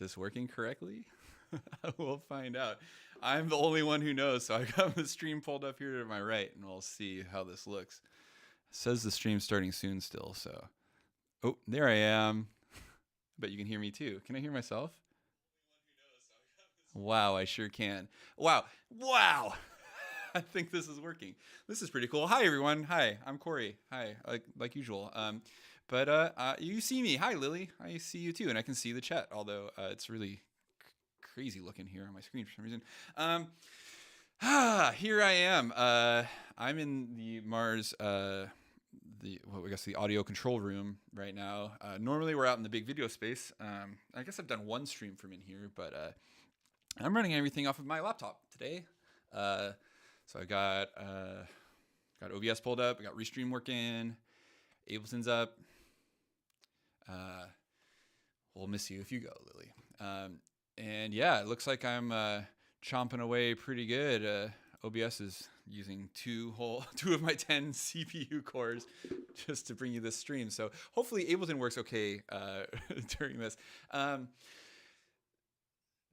this working correctly? We'll find out. I'm the only one who knows, so I got the stream pulled up here to my right, and we'll see how this looks. It says the stream's starting soon still, so. Oh, there I am. Bet you can hear me too. Can I hear myself? Wow, I sure can. Wow. I think this is working. This is pretty cool. Hi, everyone. Hi, I'm Cory. Hi, like usual. But you see me. Hi, Lily. I see you too, and I can see the chat, although it's really crazy looking here on my screen for some reason. Here I am. I'm in the MARZ, the audio control room right now. Normally we're out in the big video space. I guess I've done one stream from in here, but I'm running everything off of my laptop today. So I got OBS pulled up. I got Restream working. Ableton's up. We'll miss you if you go, Lily. And yeah, it looks like I'm chomping away pretty good. OBS is using two of my 10 CPU cores just to bring you this stream. So hopefully Ableton works okay during this.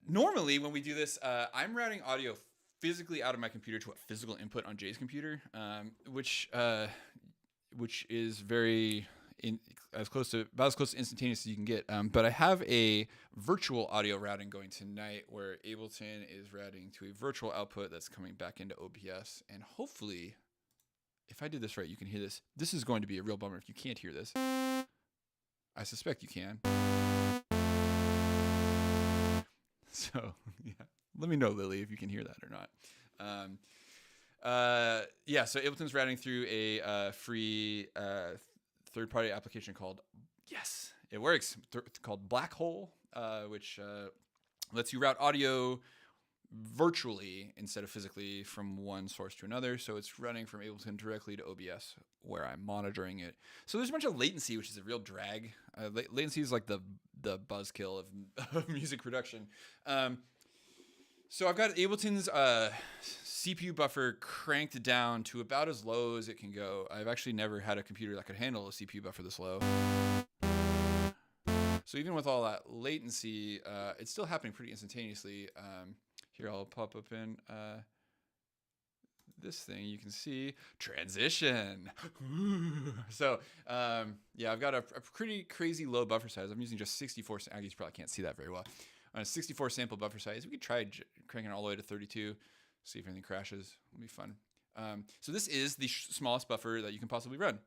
Normally when we do this, I'm routing audio physically out of my computer to a physical input on Jay's computer, which is very about as close to instantaneous as you can get. But I have a virtual audio routing going tonight where Ableton is routing to a virtual output that's coming back into OBS. And hopefully, if I did this right, you can hear this. This is going to be a real bummer if you can't hear this. I suspect you can. So, yeah. Let me know, Lily, if you can hear that or not. Yeah, so Ableton's routing through a free third-party application called, yes, it works, called Black Hole, which lets you route audio virtually instead of physically from one source to another. So it's running from Ableton directly to OBS where I'm monitoring it. So there's a bunch of latency, which is a real drag. Latency is like the buzzkill of music production. So I've got Ableton's CPU buffer cranked down to about as low as it can go. I've actually never had a computer that could handle a CPU buffer this low. So even with all that latency, it's still happening pretty instantaneously. Here I'll pop up in this thing. You can see transition. So yeah, I've got a pretty crazy low buffer size. I'm using just 64. I guess you probably can't see that very well. On a 64 sample buffer size, we could try cranking it all the way to 32, see if anything crashes. It'll be fun. So this is the smallest buffer that you can possibly run.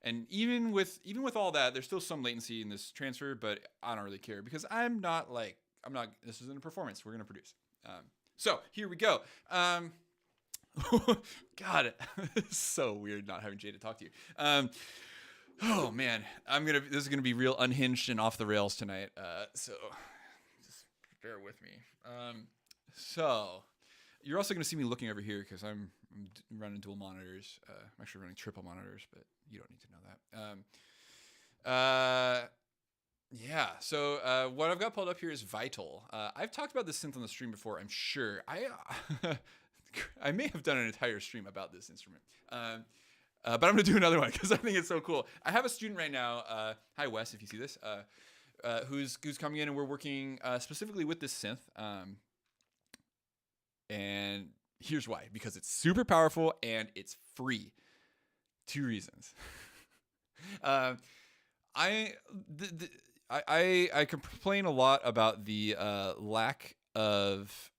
And even with all that, there's still some latency in this transfer, but I don't really care because this isn't a performance. We're gonna produce. So here we go. God, it's so weird not having Jay to talk to you. Oh man, this is gonna be real unhinged and off the rails tonight. So just bear with me. So you're also gonna see me looking over here because I'm running dual monitors. I'm actually running triple monitors, but you don't need to know that. Yeah. So what I've got pulled up here is Vital. I've talked about this synth on the stream before. I'm sure I may have done an entire stream about this instrument. But I'm going to do another one because I think it's so cool. I have a student right now, hi Wes, if you see this, who's coming in and we're working specifically with this synth. And here's why. Because it's super powerful and it's free. 2 reasons. I complain a lot about the lack of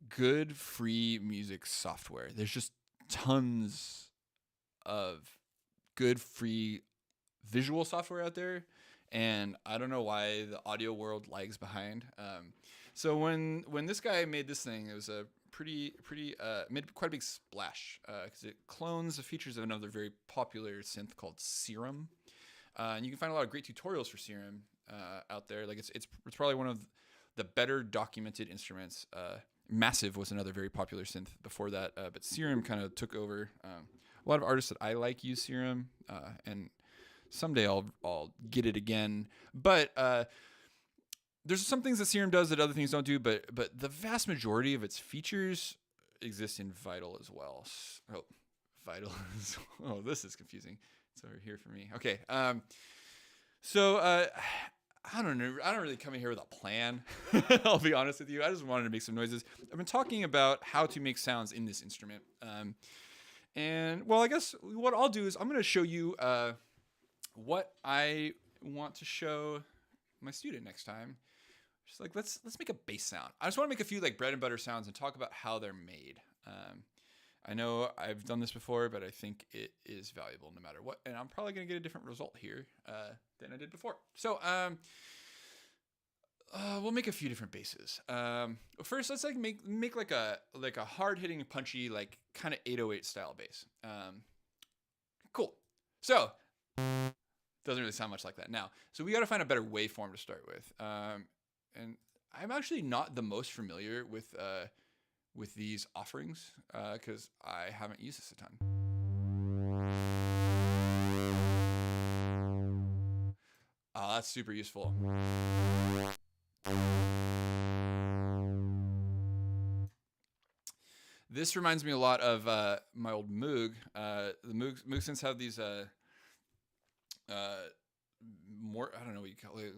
good free music software. There's just tons of good free visual software out there, and I don't know why the audio world lags behind. So when this guy made this thing, it was a made quite a big splash because it clones the features of another very popular synth called Serum, and you can find a lot of great tutorials for Serum out there. Like it's probably one of the better documented instruments. Massive was another very popular synth before that, but Serum kind of took over. A lot of artists that I like use Serum, and someday I'll get it again. But there's some things that Serum does that other things don't do, but the vast majority of its features exist in Vital as well. Oh, Vital. Oh, this is confusing. It's over here for me. Okay. So I don't know. I don't really come in here with a plan. I'll be honest with you. I just wanted to make some noises. I've been talking about how to make sounds in this instrument. And well, I guess what I'll do is I'm going to show you what I want to show my student next time. Just like let's make a bass sound. I just want to make a few like bread and butter sounds and talk about how they're made. I know I've done this before, but I think it is valuable no matter what. And I'm probably going to get a different result here than I did before. So we'll make a few different basses. First, let's like make like a hard hitting, punchy, like kind of 808 style bass. Cool. So doesn't really sound much like that now. So we got to find a better waveform to start with. And I'm actually not the most familiar with these offerings because I haven't used this a ton. Oh, that's super useful. This reminds me a lot of my old Moog. The Moog synths have these more, I don't know what you call it,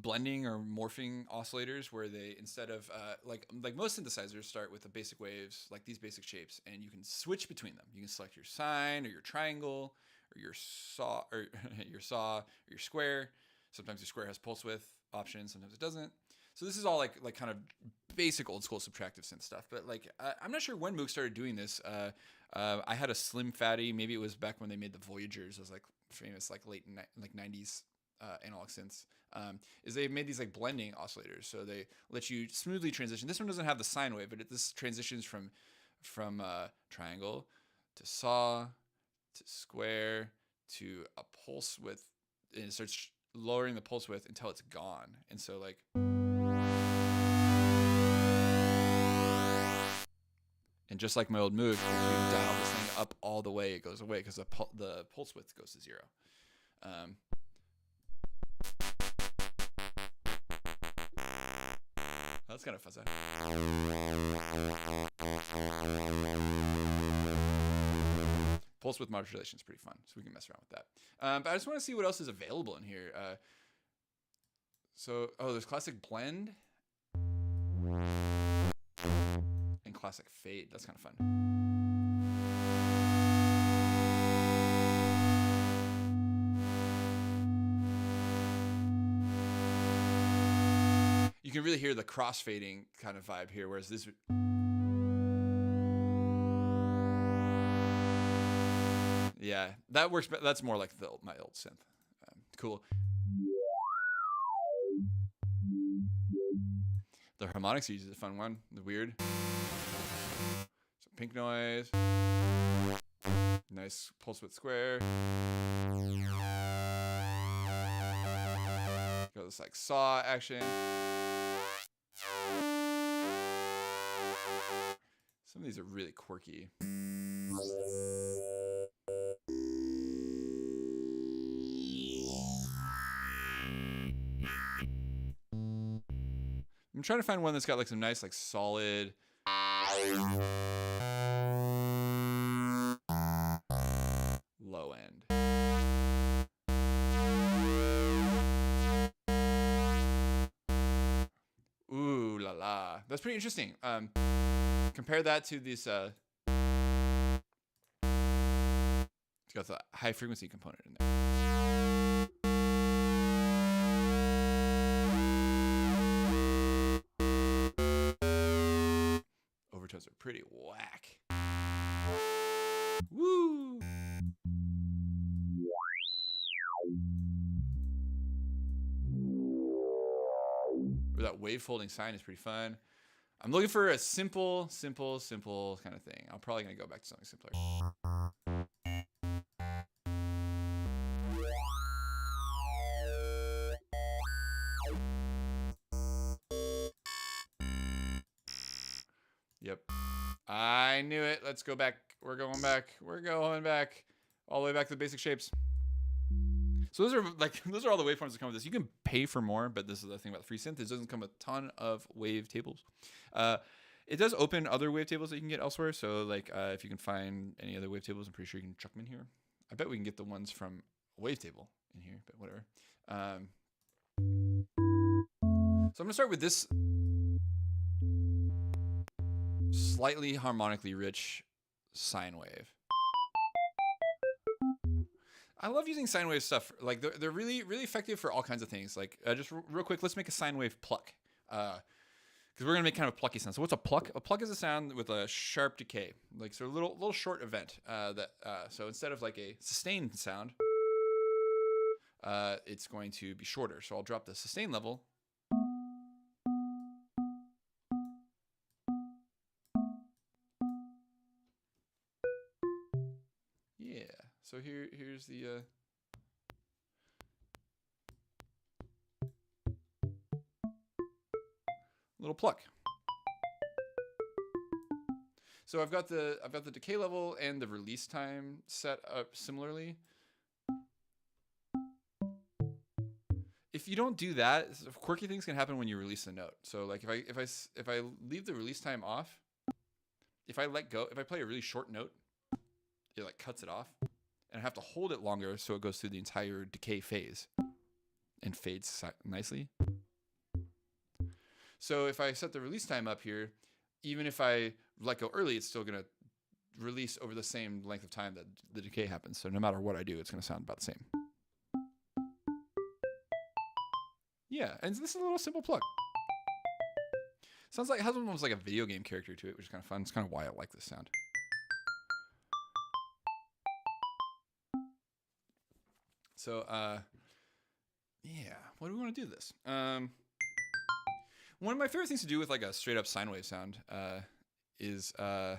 blending or morphing oscillators, where they, instead of like most synthesizers, start with the basic waves, like these basic shapes, and you can switch between them. You can select your sine or your triangle or your saw or your square. Sometimes your square has pulse width options, sometimes it doesn't. So this is all like kind of basic old school subtractive synth stuff. But like I'm not sure when Moog started doing this. I had a Slim Fatty. Maybe it was back when they made the Voyagers. It was like famous like late 90s analog synths. Is they made these like blending oscillators. So they let you smoothly transition. This one doesn't have the sine wave, but this transitions from triangle to saw to square to a pulse width, and it starts lowering the pulse width until it's gone. And so like, and just like my old Moog, if you dial this thing up all the way, it goes away because the pulse width goes to 0. That's kind of fuzzy. Pulse width modulation is pretty fun, so we can mess around with that. But I just want to see what else is available in here. There's classic blend and classic fade. That's kind of fun. You can really hear the crossfading kind of vibe here, whereas this. Yeah, that works. But that's more like my old synth. Cool. The harmonics use is a fun one. The weird. Some pink noise. Nice pulse width square. Got this like saw action. Some of these are really quirky. I'm trying to find one that's got like some nice, like solid. Low end. Ooh la la. That's pretty interesting. Compare that to this. It's got the high frequency component in there. Overtones are pretty whack. Woo! Or that wave folding sine is pretty fun. I'm looking for a simple kind of thing. I'm probably gonna go back to something simpler. Yep. I knew it. Let's go back. We're going back. All the way back to the basic shapes. So those are all the waveforms that come with this. You can pay for more, but this is the thing about the free synth. It doesn't come with a ton of wavetables. It does open other wavetables that you can get elsewhere. So like if you can find any other wavetables, I'm pretty sure you can chuck them in here. I bet we can get the ones from Wavetable in here, but whatever. So I'm gonna start with this slightly harmonically rich sine wave. I love using sine wave stuff. Like they're really effective for all kinds of things. Like just real quick, let's make a sine wave pluck. Because we're gonna make kind of a plucky sound. So what's a pluck? A pluck is a sound with a sharp decay, like so a little short event. So instead of like a sustained sound, it's going to be shorter. So I'll drop the sustain level. Yeah. So here's the. Little pluck. So I've got the decay level and the release time set up similarly. If you don't do that, quirky things can happen when you release a note. So like if I leave the release time off, if I let go, if I play a really short note, it like cuts it off, and I have to hold it longer so it goes through the entire decay phase and fades nicely. So if I set the release time up here, even if I let go early, it's still going to release over the same length of time that the decay happens. So no matter what I do, it's going to sound about the same. Yeah, and this is a little simple pluck. Sounds like it has almost like a video game character to it, which is kind of fun. It's kind of why I like this sound. So, yeah, what do we want to do this? One of my favorite things to do with like a straight up sine wave sound is, hey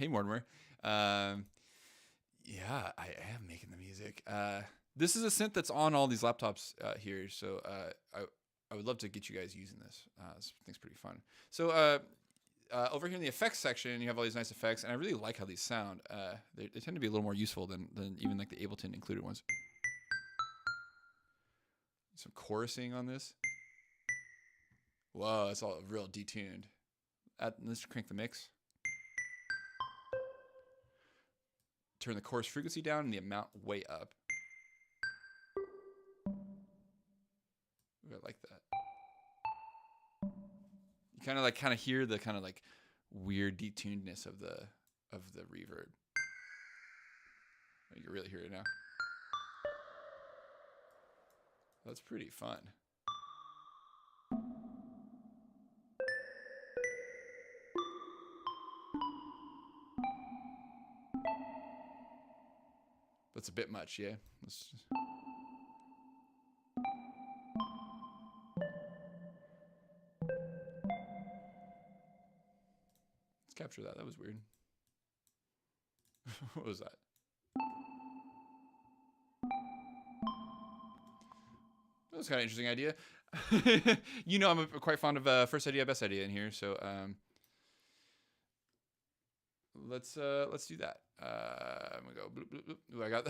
Mortimer, yeah, I am making the music. This is a synth that's on all these laptops here, so I would love to get you guys using this. This thing's pretty fun. So over here in the effects section, you have all these nice effects, and I really like how these sound. They tend to be a little more useful than even like the Ableton included ones. Some chorusing on this. Whoa, it's all real detuned. Let's crank the mix. Turn the chorus frequency down and the amount way up. Ooh, I like that. You kind of hear the kind of like weird detunedness of the reverb. You can really hear it now. That's pretty fun. That's a bit much, yeah. Let's capture that. That was weird. What was that? That was kind of an interesting idea. You know, I'm quite fond of first idea, best idea in here. So let's do that. I'm gonna go. Bloop, bloop, bloop. Ooh, I got.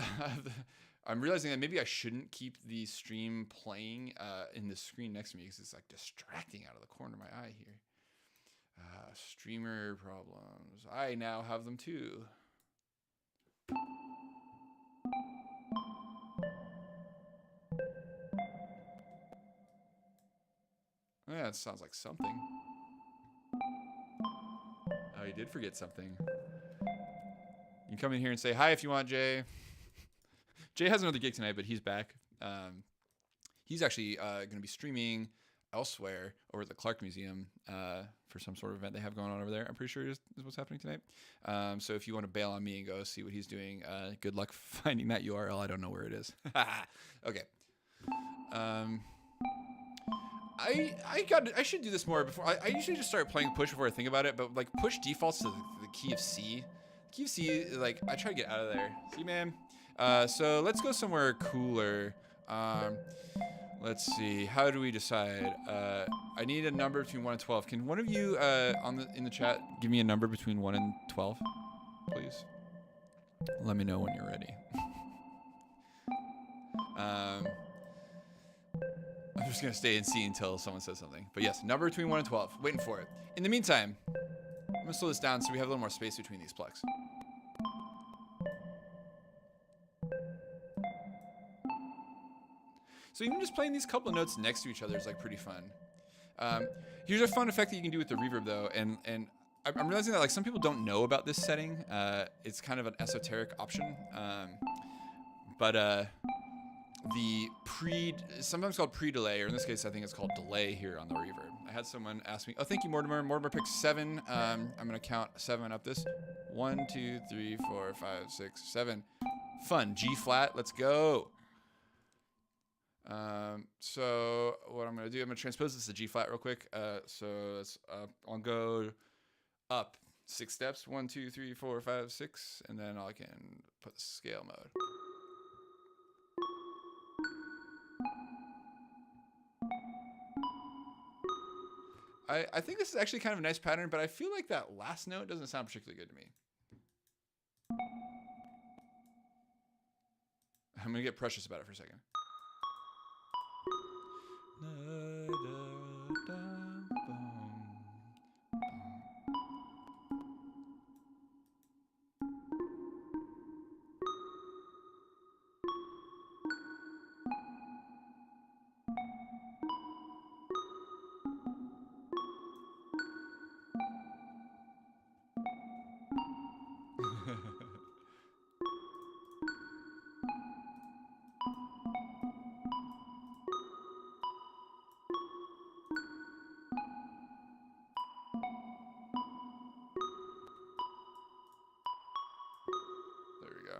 I'm realizing that maybe I shouldn't keep the stream playing in the screen next to me because it's like distracting out of the corner of my eye here. Streamer problems. I now have them too. Yeah, it sounds like something. Oh, you did forget something. You can come in here and say hi if you want, Jay. Jay has another gig tonight, but he's back. He's actually going to be streaming elsewhere over at the Clark Museum for some sort of event they have going on over there. I'm pretty sure is what's happening tonight. So if you want to bail on me and go see what he's doing, good luck finding that URL. I don't know where it is. Okay. I should do this more before. I usually just start playing push before I think about it, but like push defaults to the key of C. The key of C, like I try to get out of there. See, man. So let's go somewhere cooler. Let's see. How do we decide? I need a number between 1 and 12. Can one of you in the chat give me a number between 1 and 12, please? Let me know when you're ready. I'm just gonna stay in C until someone says something. But yes, number between 1 and 12. Waiting for it. In the meantime, I'm gonna slow this down so we have a little more space between these plucks. So even just playing these couple of notes next to each other is like pretty fun. Here's a fun effect that you can do with the reverb though, and I'm realizing that like some people don't know about this setting. It's kind of an esoteric option, but the sometimes called pre-delay, or in this case I think it's called delay here on the reverb. I had someone ask me, oh thank you Mortimer. Mortimer picked 7. I'm gonna count 7 up this. 1, 2, 3, 4, 5, 6, 7. Fun. G flat. Let's go. So what I'm gonna do, I'm gonna transpose this to G flat real quick. So it's I'll go up 6 steps. 1, 2, 3, 4, 5, 6, and then I can put the scale mode. I think this is actually kind of a nice pattern, but I feel like that last note doesn't sound particularly good to me. I'm gonna get precious about it for a second. There we go.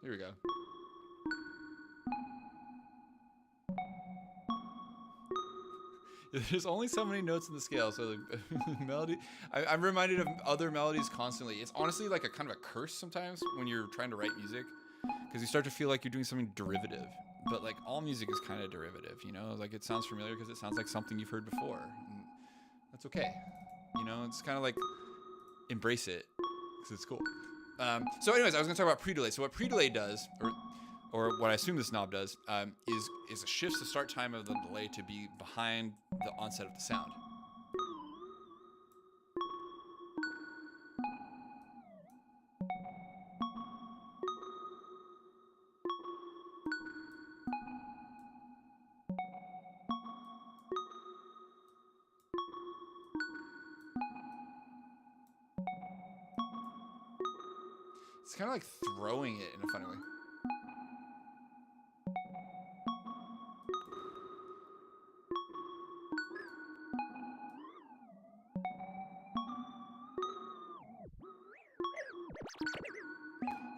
Here we go. There's only so many notes in the scale, so the melody. I'm reminded of other melodies constantly. It's honestly like a kind of a curse sometimes when you're trying to write music, because you start to feel like you're doing something derivative. But like all music is kind of derivative, you know. Like it sounds familiar because it sounds like something you've heard before. And that's okay, you know. It's kind of like embrace it because it's cool. So, anyways, I was gonna talk about pre-delay. So what pre-delay does, or what I assume this knob does, is it shifts the start time of the delay to be behind the onset of the sound. It's kind of like throwing it in a funny way.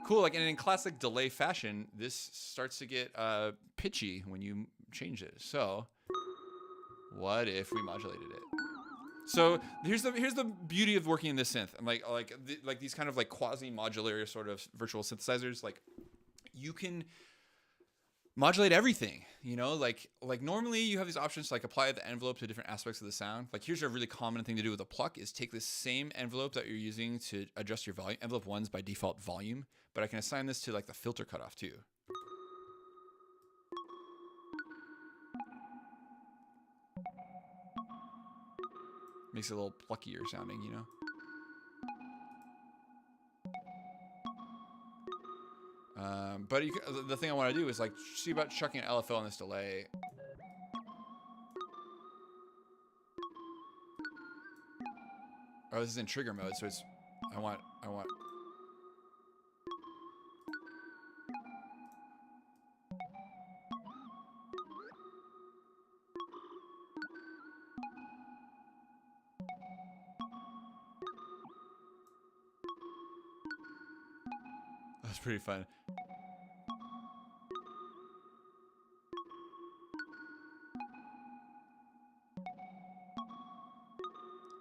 Cool, like in classic delay fashion, this starts to get pitchy when you change it. So, what if we modulated it? So here's the beauty of working in this synth. And like these kind of like quasi-modular sort of virtual synthesizers. Like you can modulate everything, you know, like normally you have these options to like apply the envelope to different aspects of the sound. Like here's a really common thing to do with a pluck is take this same envelope that you're using to adjust your volume. Envelope 1's by default volume, but I can assign this to like the filter cutoff too. Makes it a little pluckier sounding, you know. But the thing I want to do is like see about chucking an LFO on this delay. Oh, this is in trigger mode, so it's I want. That's pretty fun.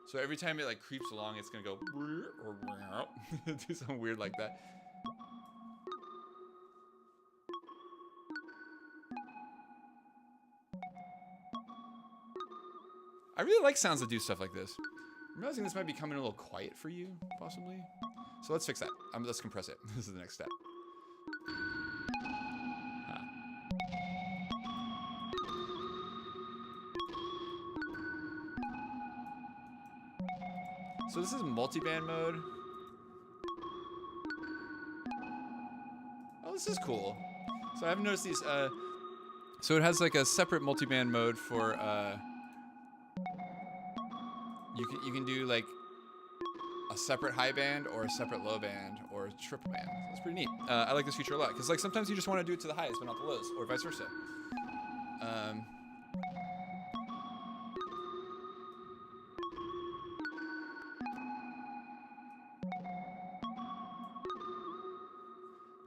So every time it like creeps along, it's gonna go or do something weird like that. I really like sounds that do stuff like this. I'm realizing this might be coming a little quiet for you, possibly. So let's fix that. Let's compress it. This is the next step. So this is multiband mode. Oh, this is cool. So I haven't noticed these. So it has like a separate multiband mode for. You can do like a separate high band or a separate low band or a triple band. So it's pretty neat. I like this feature a lot because like sometimes you just want to do it to the highest but not the lows, or vice versa.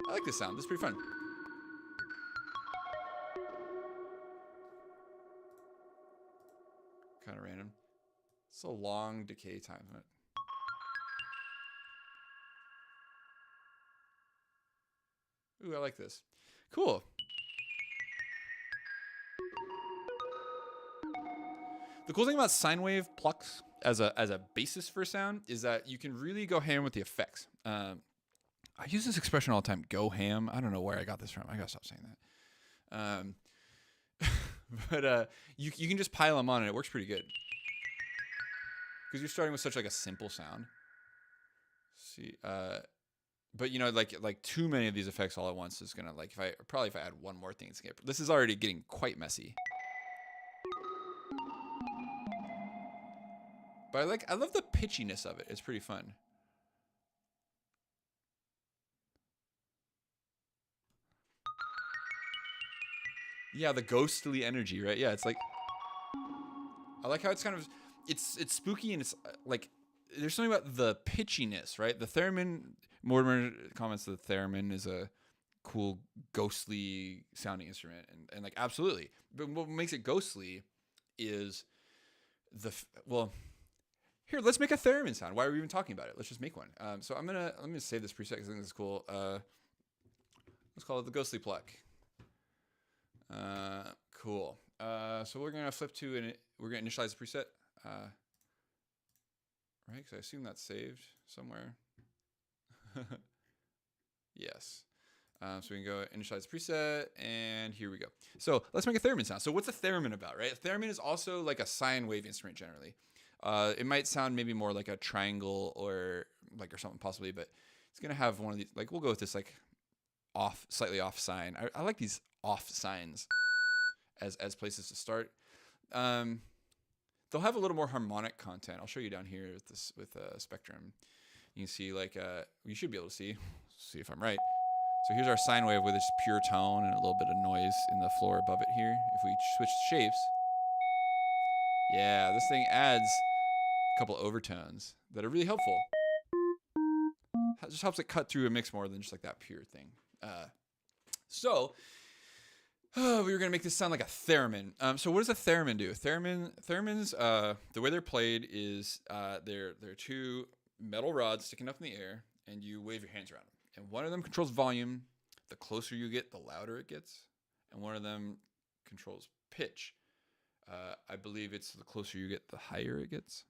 I like this sound. This is pretty fun. Kind of random. It's a long decay time on it. Ooh, I like this. Cool. The cool thing about sine wave plucks as a basis for sound is that you can really go ham with the effects. I use this expression all the time, go ham. I don't know where I got this from. I gotta stop saying that. But you can just pile them on and it works pretty good. Because you're starting with such like a simple sound. See, but you know, like too many of these effects all at once is gonna like if I add one more thing, it's gonna, this is already getting quite messy. But I love the pitchiness of it. It's pretty fun. Yeah, the ghostly energy, right? Yeah, it's like I like how it's kind of it's spooky and it's like there's something about the pitchiness, right? The theremin. Mortimer comments that the theremin is a cool ghostly sounding instrument, and like absolutely. But what makes it ghostly is well. Here, let's make a theremin sound. Why are we even talking about it? Let's just make one. So let me save this preset because I think this is cool. Let's call it the ghostly pluck. Cool. So we're gonna flip to we're gonna initialize the preset, right? Because I assume that's saved somewhere. Yes. So we can go initialize the preset, and here we go. So let's make a theremin sound. So what's a theremin about, right? A theremin is also like a sine wave instrument generally. It might sound maybe more like a triangle or something possibly, but it's gonna have one of these. Like we'll go with this like slightly off sine. I like these off signs as places to start. They'll have a little more harmonic content. I'll show you down here with spectrum. You can see you should be able to see if I'm right. So here's our sine wave with its pure tone and a little bit of noise in the floor above it here. If we switch shapes, yeah, this thing adds a couple overtones that are really helpful. It just helps it cut through a mix more than just like that pure thing. We were gonna make this sound like a theremin. So what does a theremin do? Theremins, the way they're played is they're two metal rods sticking up in the air, and you wave your hands around them. And one of them controls volume. The closer you get, the louder it gets. And one of them controls pitch. I believe it's the closer you get, the higher it gets.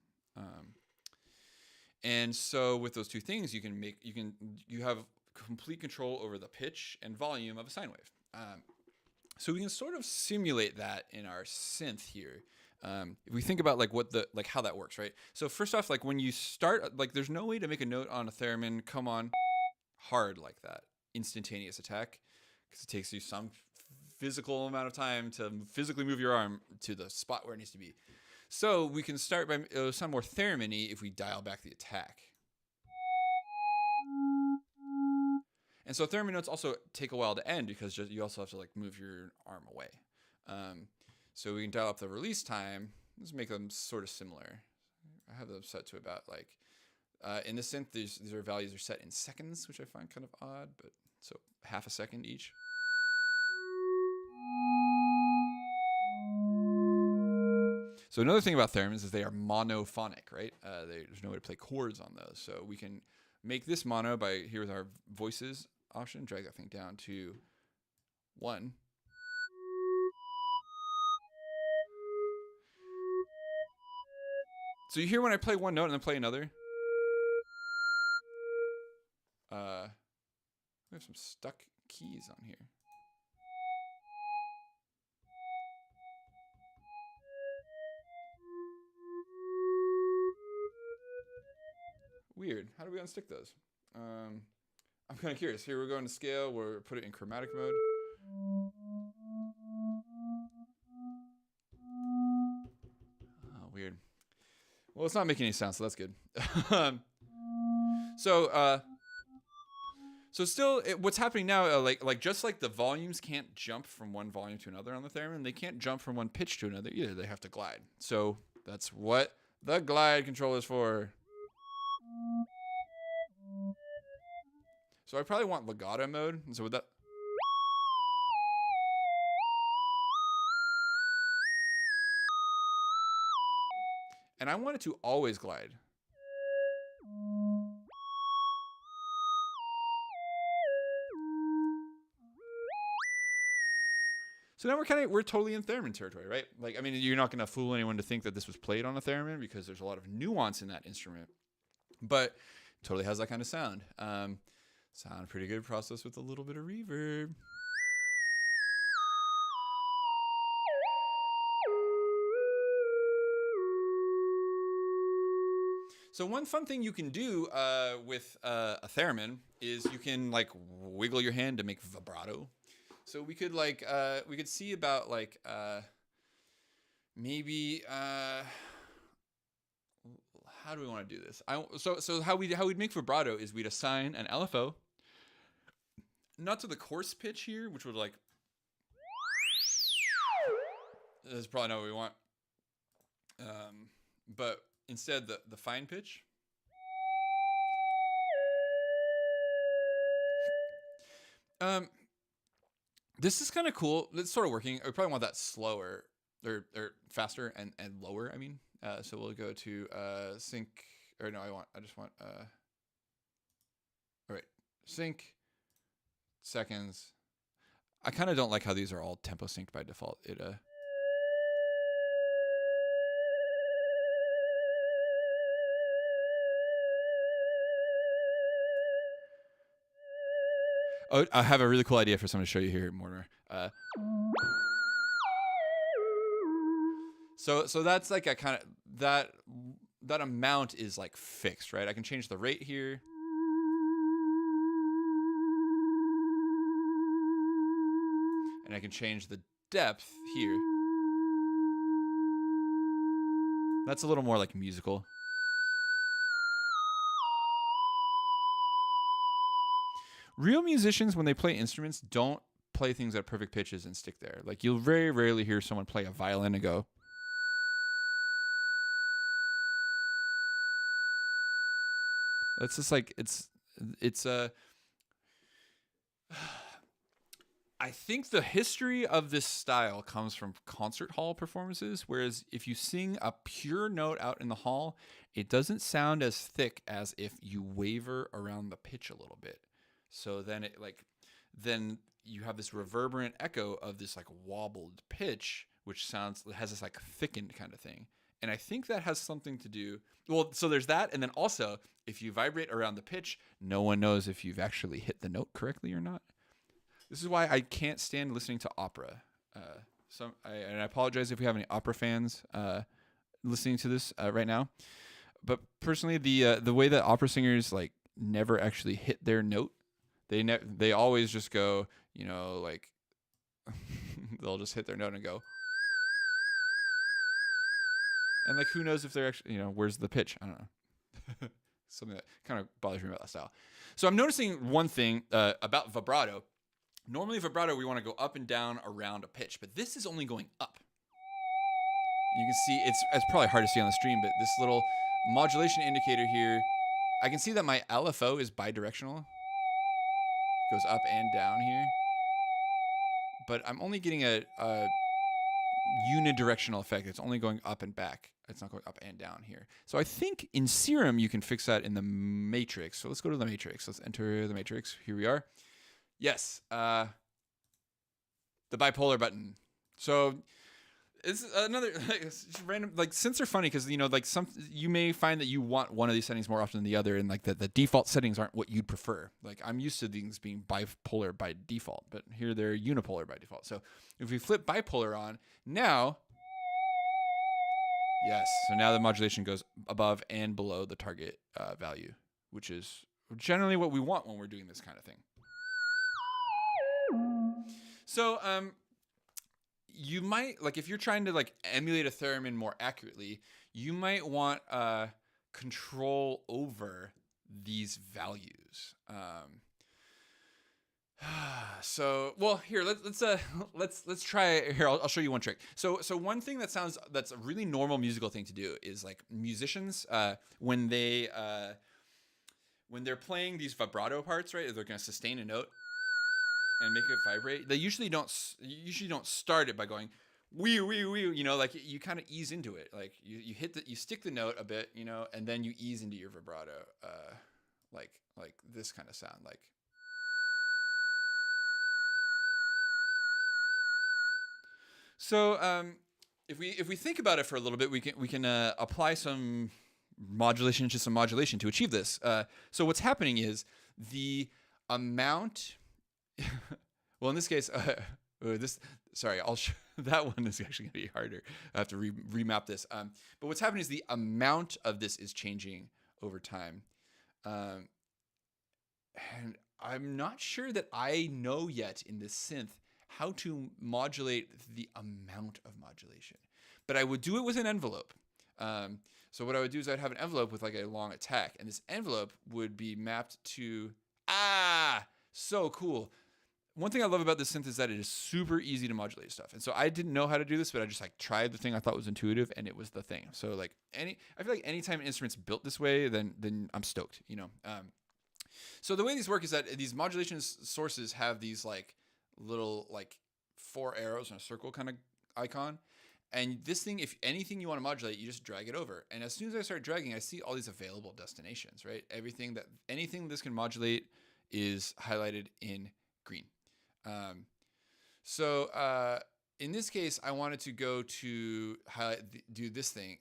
And so with those two things, you have complete control over the pitch and volume of a sine wave. So we can sort of simulate that in our synth here. If we think about how that works, right? So first off, like when you start, there's no way to make a note on a theremin come on hard like that, instantaneous attack, because it takes you some physical amount of time to physically move your arm to the spot where it needs to be. So we can start by sound more theremin-y if we dial back the attack. And so theremin notes also take a while to end because you also have to move your arm away. So we can dial up the release time. Let's make them sort of similar. I have them set to about in the synth, these values are set in seconds, which I find kind of odd, but so half a second each. So another thing about theremins is they are monophonic, right? There's no way to play chords on those. So we can make this mono by here with our voices option, drag that thing down to 1. So you hear when I play one note and then play another? We have some stuck keys on here. Weird. How do we unstick those? I'm kind of curious. Here we're going to scale. We'll put it in chromatic mode. Oh, weird. Well, it's not making any sound, so that's good. So still, what's happening now? Like just like the volumes can't jump from one volume to another on the theremin, they can't jump from one pitch to another either. They have to glide. So that's what the glide control is for. So I probably want legato mode. And so with that. And I want it to always glide. So now we're totally in theremin territory, right? Like, I mean, you're not going to fool anyone to think that this was played on a theremin because there's a lot of nuance in that instrument. But it totally has that kind of sound. Sound pretty good, processed with a little bit of reverb. So one fun thing you can do with a theremin is you can like wiggle your hand to make vibrato. So we could see about like maybe how do we want to do this? So how we'd make vibrato is we'd assign an LFO, not to the coarse pitch here, which would like, this is probably not what we want, but instead the fine pitch. This is kind of cool. It's sort of working. I probably want that slower or faster and lower. I mean, so we'll go to sync. Or no, I just want. All right, sync seconds. I kind of don't like how these are all tempo synced by default. It Oh, I have a really cool idea for someone to show you here, Mortimer. So that's like a kind of that amount is like fixed, right? I can change the rate here. And I can change the depth here. That's a little more like musical. Real musicians, when they play instruments, don't play things at perfect pitches and stick there. Like, you'll very rarely hear someone play a violin and go. It's just like, it's I think the history of this style comes from concert hall performances, whereas if you sing a pure note out in the hall, it doesn't sound as thick as if you waver around the pitch a little bit. So then then you have this reverberant echo of this like wobbled pitch, which has this like thickened kind of thing. And I think that has something to do. Well, so there's that. And then also, if you vibrate around the pitch, no one knows if you've actually hit the note correctly or not. This is why I can't stand listening to opera. And I apologize if we have any opera fans listening to this right now. But personally, the way that opera singers like never actually hit their note, they always just go, like they'll just hit their note and go. And like, who knows if they're actually, where's the pitch? I don't know. Something that kind of bothers me about that style. So I'm noticing one thing about vibrato. Normally vibrato, we want to go up and down around a pitch, but this is only going up. You can see, it's probably hard to see on the stream, but this little modulation indicator here, I can see that my LFO is bidirectional. It goes up and down here. But I'm only getting a unidirectional effect. It's only going up and back. It's not going up and down here. So I think in Serum, you can fix that in the matrix. So let's go to the matrix. Let's enter the matrix. Here we are. Yes. The bipolar button. So it's another it's random, like, synths are funny because, you may find that you want one of these settings more often than the other. And like the default settings aren't what you'd prefer. Like, I'm used to things being bipolar by default, but here they're unipolar by default. So if we flip bipolar on now, yes. So now the modulation goes above and below the target value. which is generally what we want when we're doing this kind of thing. So you might, like, if you're trying to like emulate a theremin more accurately, you might want control over these values. So, well, here let's try. Here, I'll show you one trick. So one thing that's a really normal musical thing to do is, like, musicians when they're playing these vibrato parts, right? They're going to sustain a note and make it vibrate. They usually don't start it by going wee wee wee. You know, like, you kind of ease into it. Like, you stick the note a bit, you know, and then you ease into your vibrato, like this kind of sound, like. So if we think about it for a little bit, we can apply some modulation to achieve this. So what's happening is the amount. Well, in this case, that one is actually going to be harder. I have to remap this. But what's happening is the amount of this is changing over time. And I'm not sure that I know yet in this synth how to modulate the amount of modulation, but I would do it with an envelope. So what I would do is I'd have an envelope with like a long attack, and this envelope would be mapped to, so cool. One thing I love about this synth is that it is super easy to modulate stuff. And so I didn't know how to do this, but I just like tried the thing I thought was intuitive, and it was the thing. So like I feel like anytime an instrument's built this way, then I'm stoked, you know? So the way these work is that these modulation sources have these like little like 4 arrows and a circle kind of icon. And this thing, if anything you want to modulate, you just drag it over. And as soon as I start dragging, I see all these available destinations, right? Anything this can modulate is highlighted in green. So in this case, I wanted to go to do this thing.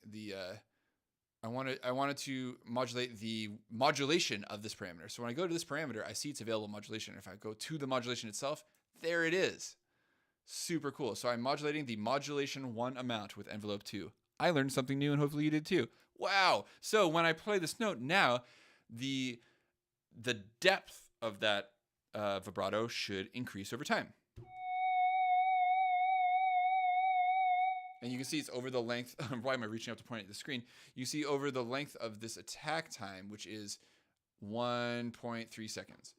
I wanted to modulate the modulation of this parameter. So when I go to this parameter, I see its available modulation. If I go to the modulation itself, there it is. Super cool. So I'm modulating the modulation 1 amount with envelope 2. I learned something new, and hopefully you did too. Wow. So when I play this note now, the depth of that vibrato should increase over time. And you can see it's over the length. Why am I reaching up to point at the screen? You see over the length of this attack time, which is 1.3 seconds.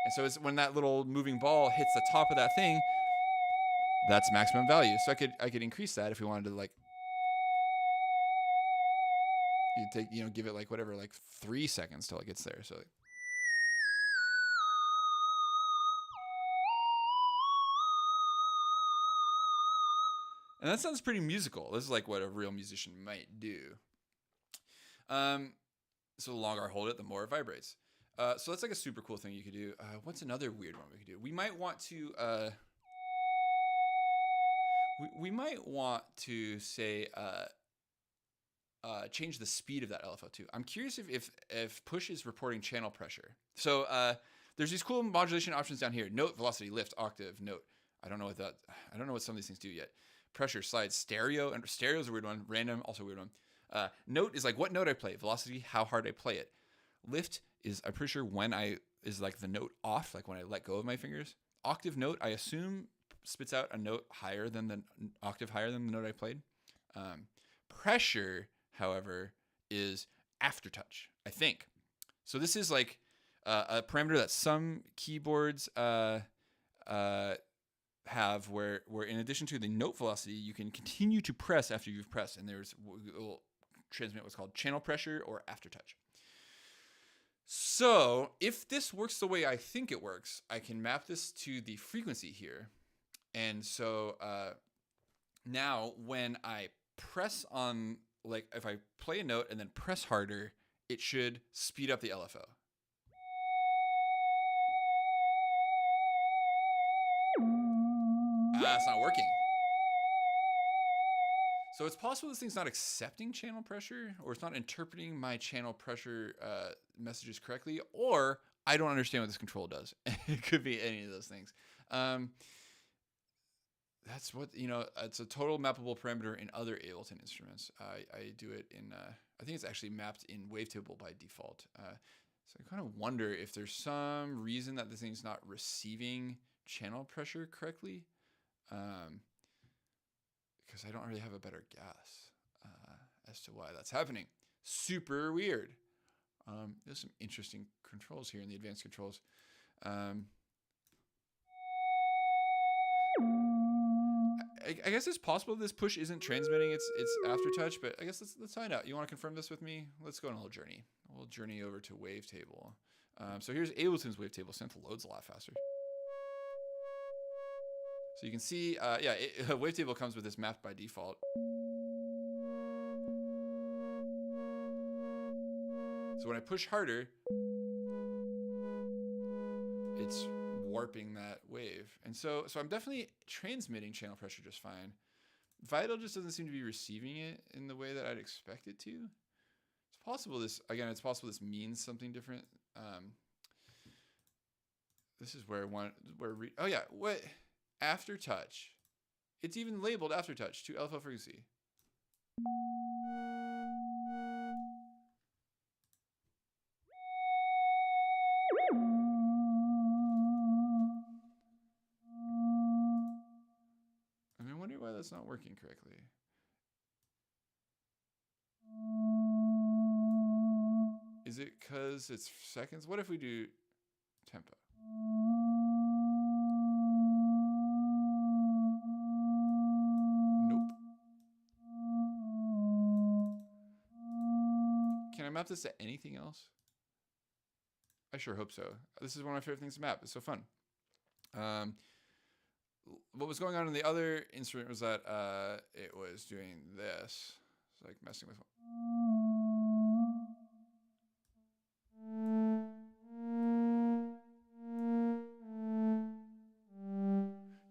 And so it's when that little moving ball hits the top of that thing, that's maximum value. So I could increase that if we wanted to, like, give it like whatever, like 3 seconds till it gets there. So. And that sounds pretty musical. This is like what a real musician might do. So the longer I hold it, the more it vibrates. So that's like a super cool thing you could do. What's another weird one we could do? We might want to say change the speed of that LFO too. I'm curious if push is reporting channel pressure. So there's these cool modulation options down here: note, velocity, lift, octave, note. I don't know what some of these things do yet. Pressure, slide, stereo, and stereo is a weird one. Random, also a weird one. Note is like what note I play. Velocity, how hard I play it. Lift is, I'm pretty sure, is like the note off, like when I let go of my fingers. Octave note, I assume, spits out a note octave higher than the note I played. Pressure, however, is aftertouch, I think. So this is like a parameter that some keyboards have where in addition to the note velocity, you can continue to press after you've pressed, and it will transmit what's called channel pressure or aftertouch. So if this works the way I think it works, I can map this to the frequency here. And so now when I press on, like if I play a note and then press harder, it should speed up the LFO. It's not working. So it's possible this thing's not accepting channel pressure, or it's not interpreting my channel pressure messages correctly, or I don't understand what this control does. It could be any of those things. that's what, it's a total mappable parameter in other Ableton instruments. I do it in, I think it's actually mapped in Wavetable by default. So I kind of wonder if there's some reason that this thing's not receiving channel pressure correctly. Because I don't really have a better guess as to why that's happening. Super weird. There's some interesting controls here in the advanced controls. I guess it's possible this push isn't transmitting its aftertouch, but I guess let's find out. You want to confirm this with me? Let's go on a little journey. We'll journey over to Wavetable. So here's Ableton's Wavetable. Synth loads a lot faster. So you can see, Wavetable comes with this map by default. So when I push harder, it's warping that wave. And so I'm definitely transmitting channel pressure just fine. Vital just doesn't seem to be receiving it in the way that I'd expect it to. It's possible this means something different. This is where what aftertouch. It's even labeled aftertouch to alpha frequency. I wonder why that's not working correctly. Is it because it's seconds? What if we do tempo? Nope. Can I map this to anything else? I sure hope so. This is one of my favorite things to map. It's so fun. What was going on in the other instrument was that it was doing this. It's like messing with.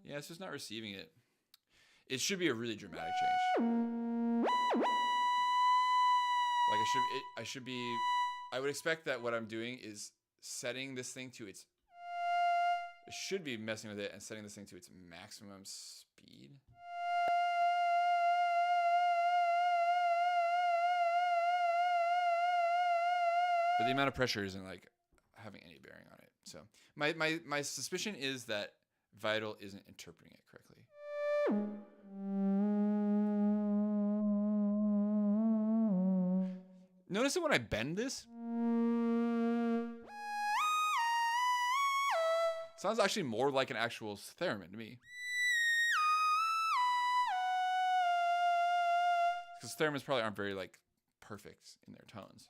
Yeah, it's just not receiving it. It should be a really dramatic change. Like I would expect that what I'm doing is setting this thing to its. It should be messing with it and setting this thing to its maximum speed. But the amount of pressure isn't like having any bearing on it. So my suspicion is that Vital isn't interpreting it correctly. Notice that when I bend this, it sounds actually more like an actual theremin to me. Because theremins probably aren't very like perfect in their tones.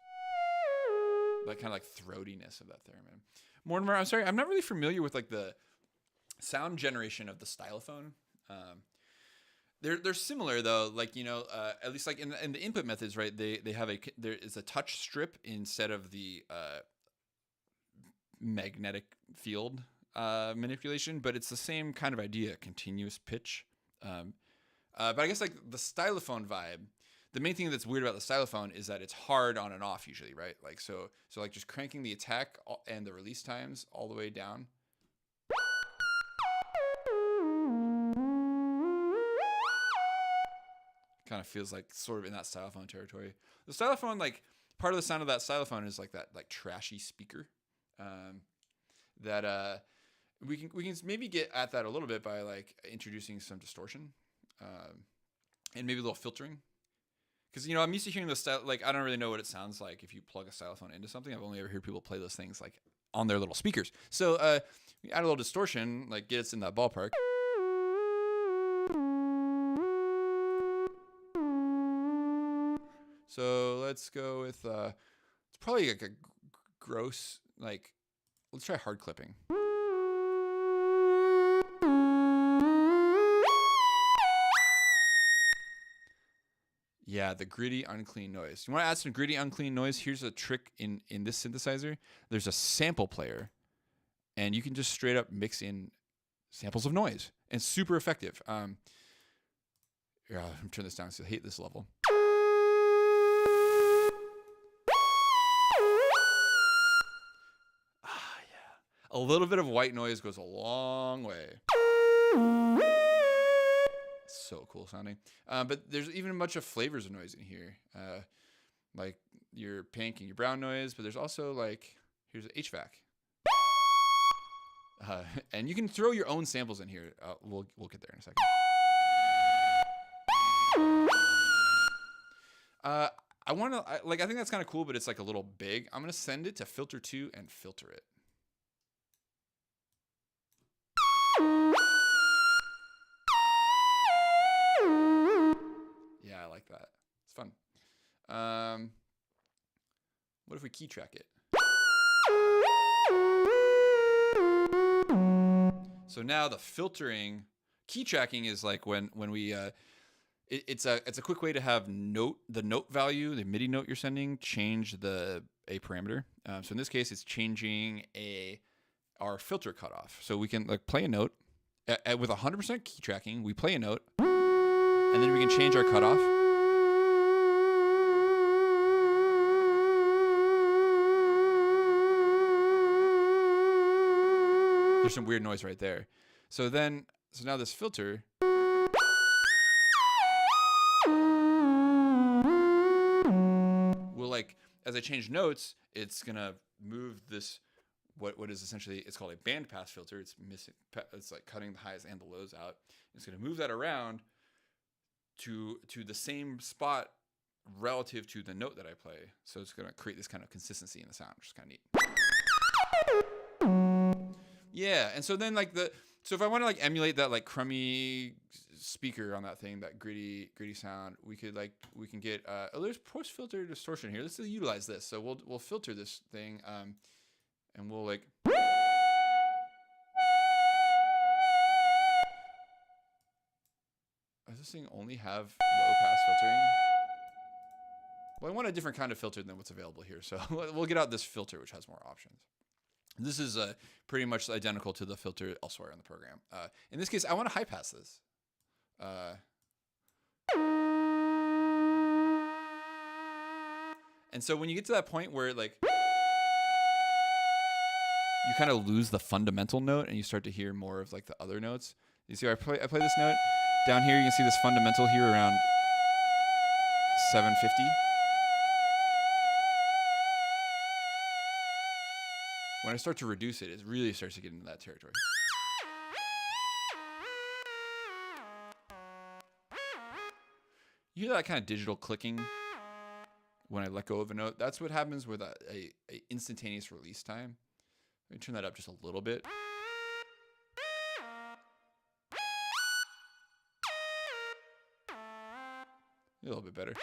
Like kind of like throatiness of that theremin. Mortimer, I'm sorry, I'm not really familiar with like the sound generation of the stylophone. They're similar though, like at least like in the input methods, right? They have there is a touch strip instead of the magnetic field manipulation, but it's the same kind of idea, continuous pitch. But I guess like the stylophone vibe, the main thing that's weird about the stylophone is that it's hard on and off usually, right? Like so like just cranking the attack and the release times all the way down. Kind of feels like sort of in that stylophone territory. The stylophone, like part of the sound of that stylophone is like that like trashy speaker. That we can maybe get at that a little bit by like introducing some distortion, and maybe a little filtering. Because I'm used to hearing the style, like I don't really know what it sounds like if you plug a stylophone into something. I've only ever heard people play those things like on their little speakers. So we add a little distortion, like get us in that ballpark. So let's go with it's probably like a gross, like let's try hard clipping. Yeah, the gritty, unclean noise. You want to add some gritty, unclean noise? Here's a trick in this synthesizer. There's a sample player, and you can just straight up mix in samples of noise, and it's super effective. Yeah, I'm turn this down because I hate this level. A little bit of white noise goes a long way. so cool sounding. But there's even a bunch of flavors of noise in here, like your pink and your brown noise. But there's also like, here's HVAC. And you can throw your own samples in here. We'll get there in a second. I think that's kind of cool, but it's like a little big. I'm gonna send it to filter 2 and filter it. Yeah, I like that. It's fun. What if we key track it? So now the filtering, key tracking is like when we it's a quick way to have the note value, the MIDI note you're sending, change a parameter. So in this case, it's changing our filter cutoff. So we can like play a note with 100% key tracking. We play a note, and then we can change our cutoff. There's some weird noise right there. So now this filter will, like, as I change notes, it's gonna move this what is essentially, it's called a band pass filter. It's like cutting the highs and the lows out. It's gonna move that around to the same spot relative to the note that I play. So it's gonna create this kind of consistency in the sound, which is kind of neat. Yeah, and so then so if I want to like emulate that like crummy speaker on that thing, that gritty sound, we can get there's post filter distortion here. Let's utilize this. So we'll filter this thing, and we'll like. Does this thing only have low pass filtering? Well, I want a different kind of filter than what's available here, so we'll get out this filter, which has more options. This is pretty much identical to the filter elsewhere in the program. In this case, I want to high pass this. And so when you get to that point where like you kind of lose the fundamental note and you start to hear more of like the other notes. You see, I play this note down here. You can see this fundamental here around 750. When I start to reduce it, it really starts to get into that territory. You hear that kind of digital clicking when I let go of a note? That's what happens with a instantaneous release time. Let me turn that up just a little bit. A little bit better.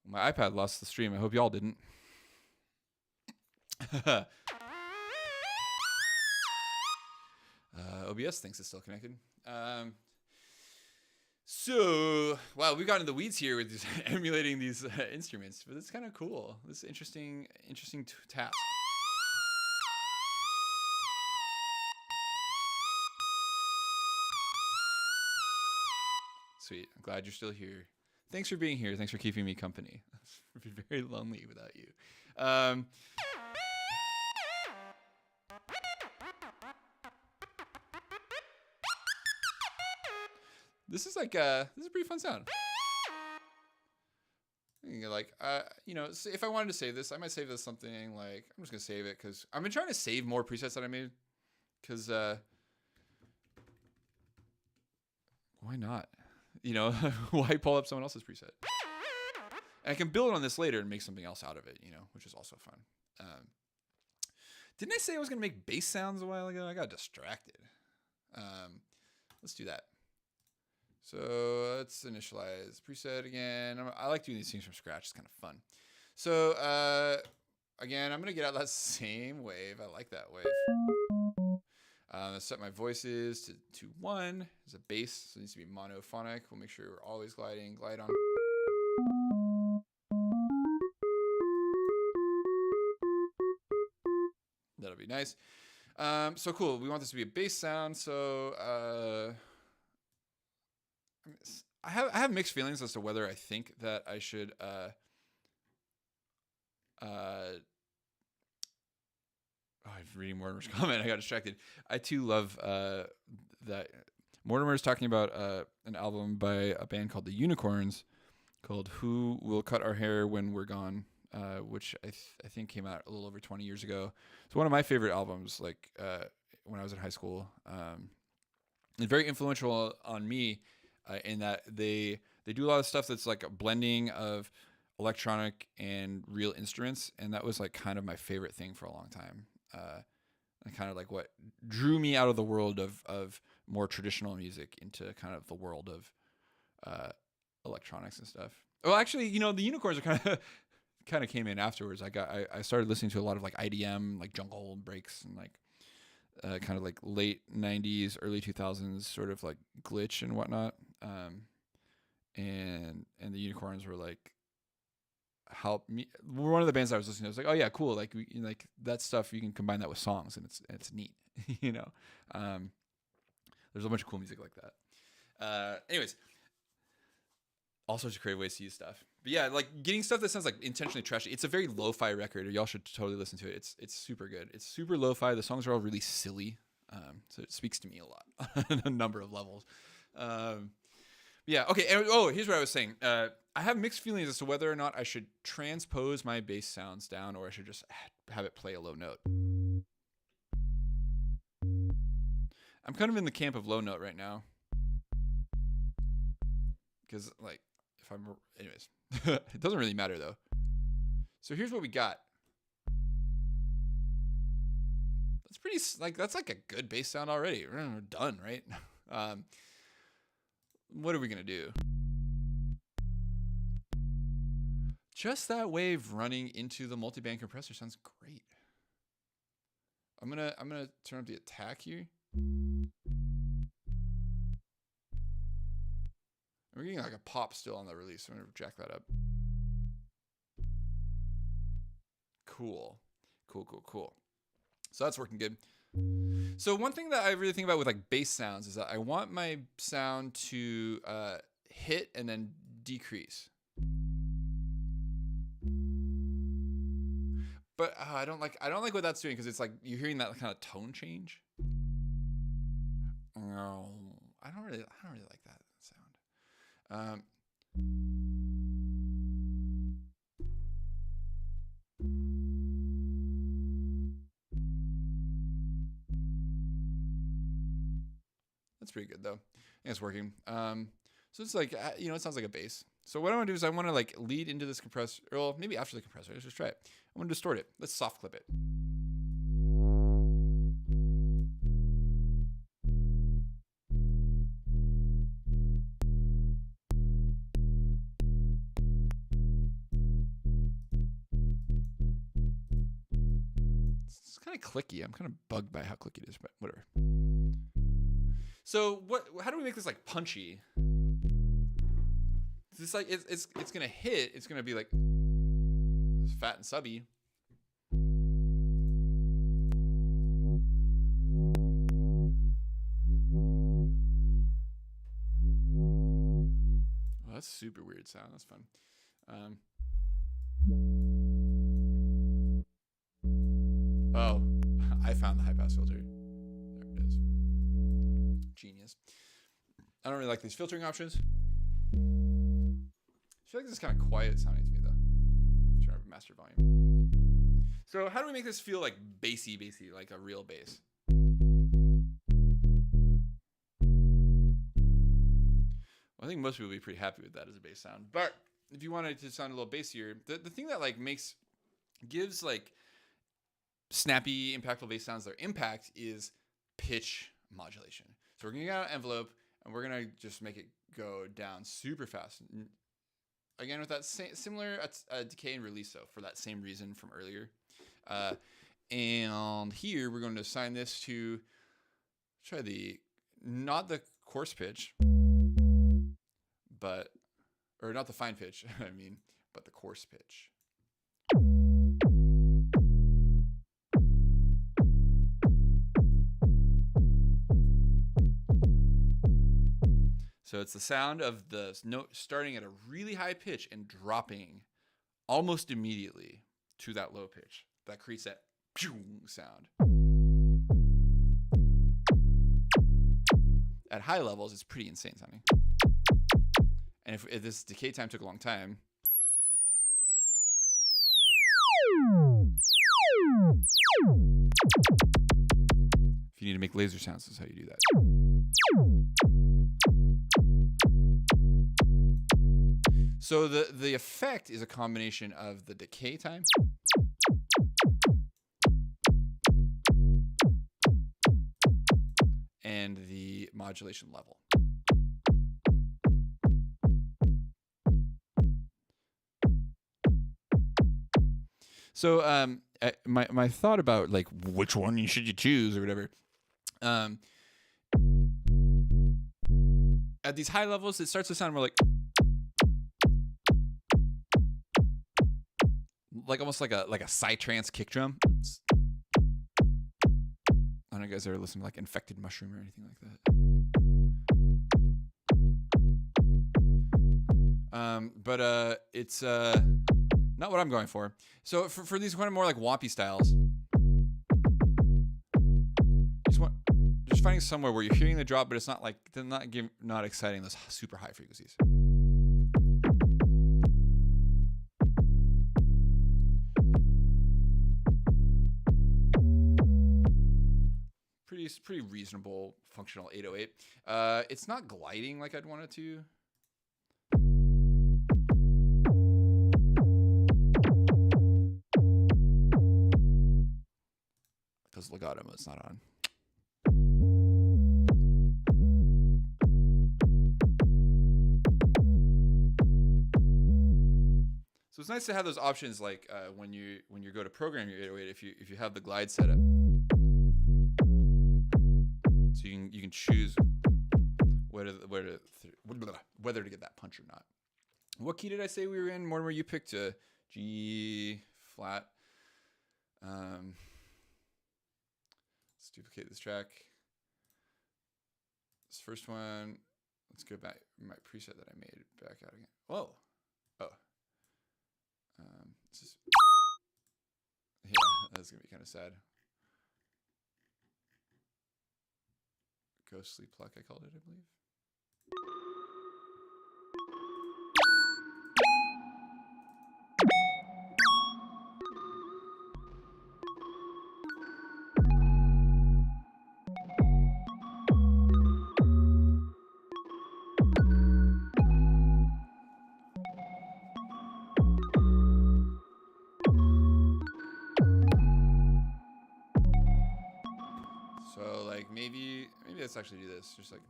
My iPad lost the stream. I hope y'all didn't. OBS thinks it's still connected. So, wow, we got into the weeds here with emulating these instruments, but it's kind of cool. This is interesting task. Sweet. I'm glad you're still here. Thanks for being here. Thanks for keeping me company. I'd be very lonely without you. This is a pretty fun sound. Like, if I wanted to save this, I might save this something like, I'm just gonna save it because I've been trying to save more presets that I made. Because why not? Why pull up someone else's preset? And I can build on this later and make something else out of it, which is also fun. Didn't I say I was going to make bass sounds a while ago? I got distracted. Let's do that. So let's initialize preset again. I like doing these things from scratch. It's kind of fun. So again, I'm going to get out that same wave. I like that wave. Let's set my voices to 1 as a bass, so it needs to be monophonic. We'll make sure we're always glide on. That'll be nice. So cool. We want this to be a bass sound. So I have mixed feelings as to whether I think that I should I was reading Mortimer's comment. I got distracted. I too love that. Mortimer's talking about an album by a band called the Unicorns called "Who Will Cut Our Hair When We're Gone," which I think came out a little over 20 years ago. It's one of my favorite albums. Like when I was in high school, it's very influential on me in that they do a lot of stuff that's like a blending of electronic and real instruments, and that was like kind of my favorite thing for a long time. And kind of like what drew me out of the world of more traditional music into kind of the world of electronics and stuff. Well, actually, the Unicorns are kind of came in afterwards. I started listening to a lot of like IDM, like jungle breaks, and like kind of like late 90s, early 2000s sort of like glitch and whatnot. And the Unicorns were like help me. One of the bands I was listening to, I was like, oh yeah, cool. Like like that stuff, you can combine that with songs, and it's neat. There's a bunch of cool music like that. Anyways, all sorts of creative ways to use stuff. But yeah, like getting stuff that sounds like intentionally trashy. It's a very lo-fi record. Y'all should totally listen to it. It's super good. It's super lo-fi. The songs are all really silly. So it speaks to me a lot on a number of levels. Yeah. Okay. And, here's what I was saying. I have mixed feelings as to whether or not I should transpose my bass sounds down, or I should just have it play a low note. I'm kind of in the camp of low note right now. Because, like, anyways, it doesn't really matter though. So here's what we got. That's like a good bass sound already. We're done, right? What are we gonna do? Just that wave running into the multiband compressor sounds great. I'm gonna turn up the attack here. We're getting like a pop still on the release, so I'm gonna jack that up. Cool. So that's working good. So one thing that I really think about with like bass sounds is that I want my sound to hit and then decrease. But I don't like what that's doing, because it's like you're hearing that kind of tone change. No, I don't really like that sound. That's pretty good though. I think it's working. So it's like it sounds like a bass. So what I want to do is I want to like lead into this compressor. Well, maybe after the compressor. Let's just try it. I want to distort it. Let's soft clip it. It's kind of clicky. I'm kind of bugged by how clicky it is, but whatever. So how do we make this like punchy? It's like it's gonna hit. It's gonna be like fat and subby. Well, that's super weird sound. That's fun. I found the high pass filter. There it is. Genius. I don't really like these filtering options. I feel like this is kind of quiet sounding to me though. Turn up master volume. So how do we make this feel like bassy, like a real bass? Well, I think most people would be pretty happy with that as a bass sound. But if you wanted to sound a little bassier, the thing that like gives like snappy, impactful bass sounds their impact is pitch modulation. So we're gonna get out an envelope and we're gonna just make it go down super fast. Again, with that similar decay and release, though, for that same reason from earlier. And here we're going to assign this to not the coarse pitch, or not the fine pitch, but the coarse pitch. So it's the sound of the note starting at a really high pitch and dropping almost immediately to that low pitch. That creates that sound. At high levels, it's pretty insane sounding. And if this decay time took a long time, if you need to make laser sounds, this is how you do that. So the effect is a combination of the decay time and the modulation level. So my thought about like which one should you choose or whatever. At these high levels, it starts to sound more like almost like a psytrance kick drum. I don't know if you guys ever listen to like Infected Mushroom or anything like that. But it's not what I'm going for. So for these kind of more like wompy styles, just finding somewhere where you're hearing the drop, but it's not like not exciting those super high frequencies. Pretty reasonable functional 808. It's not gliding like I'd want it to. Because legato mode's not on. So it's nice to have those options, like when you go to program your 808, if you have the glide set up. So you can choose whether to get that punch or not. What key did I say we were in? Mortimer, you picked a G flat. Let's duplicate this track. This first one, let's go back my preset that I made back out again. Whoa. Oh. Yeah, that's gonna be kind of sad. Ghostly Pluck, I called it, I believe. So like maybe let's actually do this. Just like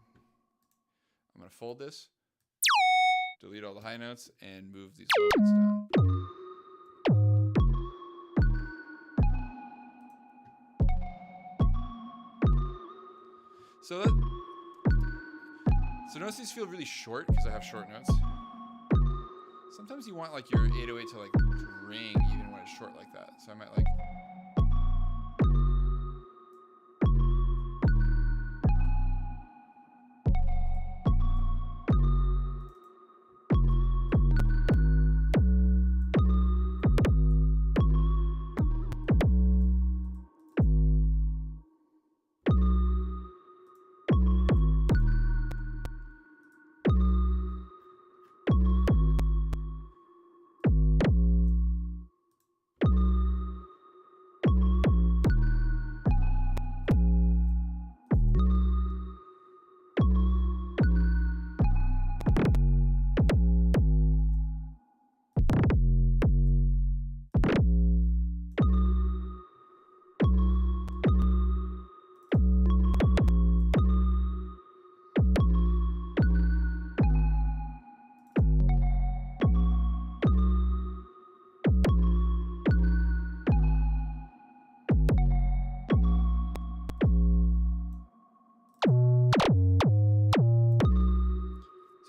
I'm gonna fold this, delete all the high notes, and move these low notes down. So notice these feel really short because I have short notes. Sometimes you want like your 808 to like ring even when it's short like that. So I might like.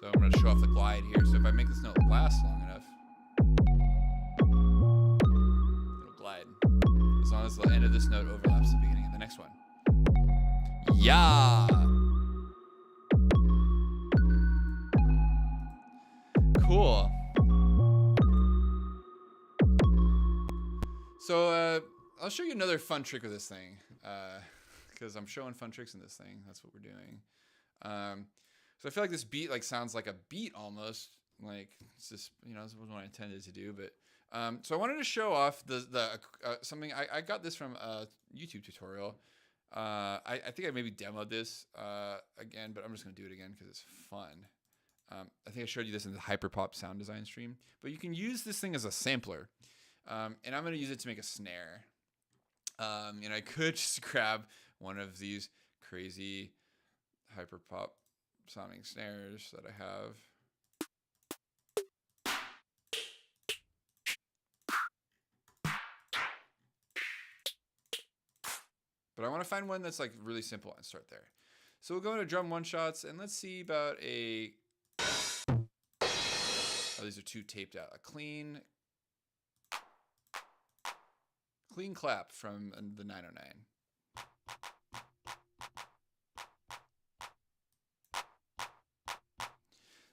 So I'm going to show off the glide here. So if I make this note last long enough, it'll glide. As long as the end of this note overlaps the beginning of the next one. Yeah! Cool. So I'll show you another fun trick with this thing, because I'm showing fun tricks in this thing. That's what we're doing. So I feel like this beat like sounds like a beat almost. Like it's just, you know, this wasn't what I intended to do, but so I wanted to show off the something. I got this from a YouTube tutorial. I think I maybe demoed this again, but I'm just gonna do it again because it's fun. I think I showed you this in the Hyperpop sound design stream, but you can use this thing as a sampler, and I'm gonna use it to make a snare. And I could just grab one of these crazy Hyperpop sounding snares that I have. But I want to find one that's like really simple and start there. So we'll go into drum one shots and let's see about a, oh, these are two taped out. A clean clap from the 909.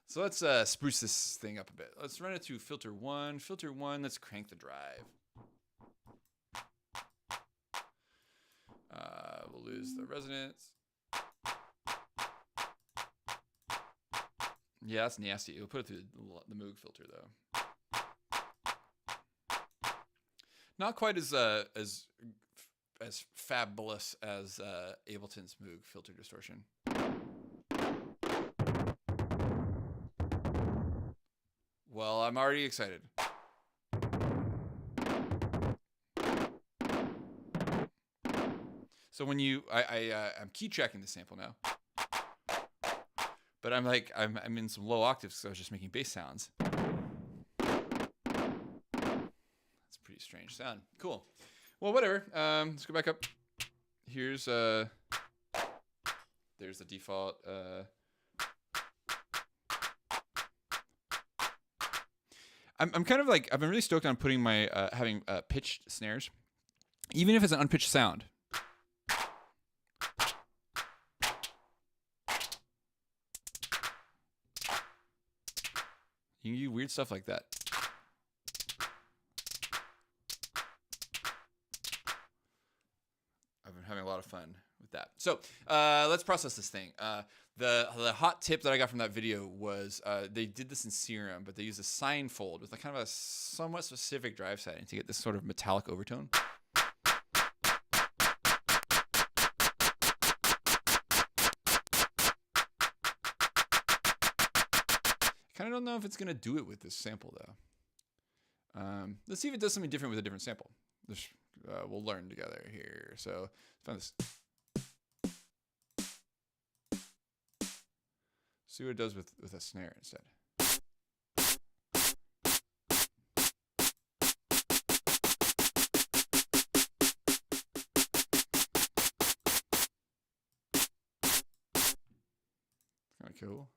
So let's spruce this thing up a bit. Let's run it through filter one. Filter one, let's crank the drive. We'll lose the resonance. Yeah, that's nasty. We'll put it through the Moog filter though. Not quite as fabulous as Ableton's Moog filter distortion. Well, I'm already excited. So when you, I'm key tracking the sample now, but I'm in some low octaves because I was just making bass sounds. That's a pretty strange sound. Cool. Well, whatever. Let's go back up. Here's there's the default. I'm kind of like, I've been really stoked on putting my having pitched snares, even if it's an unpitched sound. You can do weird stuff like that. I've been having a lot of fun with that. So let's process this thing. The hot tip that I got from that video was they did this in Serum, but they used a sine fold with a kind of a somewhat specific drive setting to get this sort of metallic overtone. I don't know if it's gonna do it with this sample though. Let's see if it does something different with a different sample. We'll learn together here. So let's find this. See what it does with a snare instead. Kind of cool.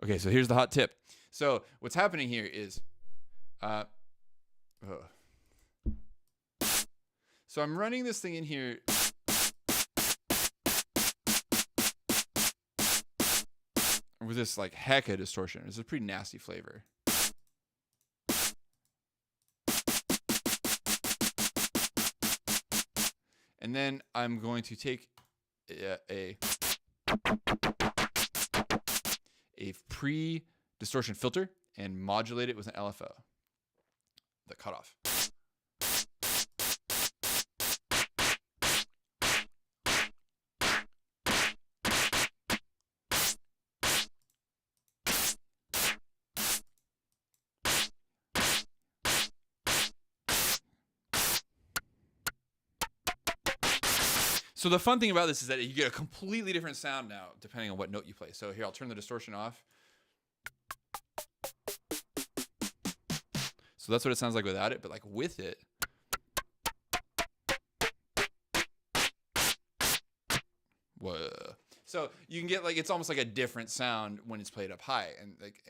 Okay, so here's the hot tip. So what's happening here is, so I'm running this thing in here. With this like hecka distortion. It's a pretty nasty flavor. And then I'm going to take a pre-distortion filter and modulate it with an LFO, the cutoff. So the fun thing about this is that you get a completely different sound now, depending on what note you play. So here, I'll turn the distortion off. So that's what it sounds like without it, but like with it. Whoa. So you can get like, it's almost like a different sound when it's played up high,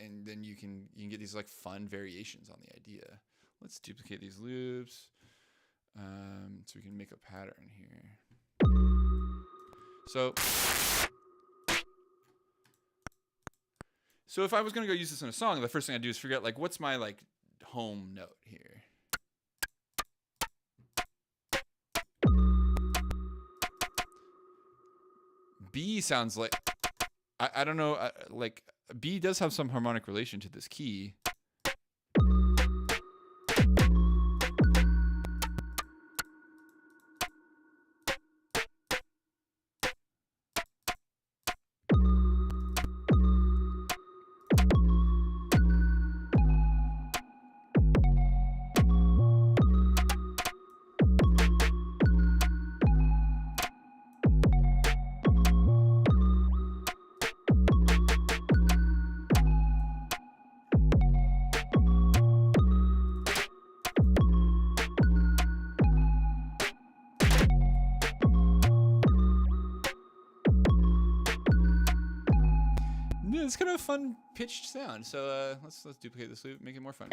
and then you can get these like fun variations on the idea. Let's duplicate these loops. So we can make a pattern here. So if I was gonna go use this in a song, the first thing I'd do is figure out like what's my like home note here. B sounds like I don't know, like B does have some harmonic relation to this key. It's kind of a fun pitched sound, so let's duplicate this loop, make it more fun.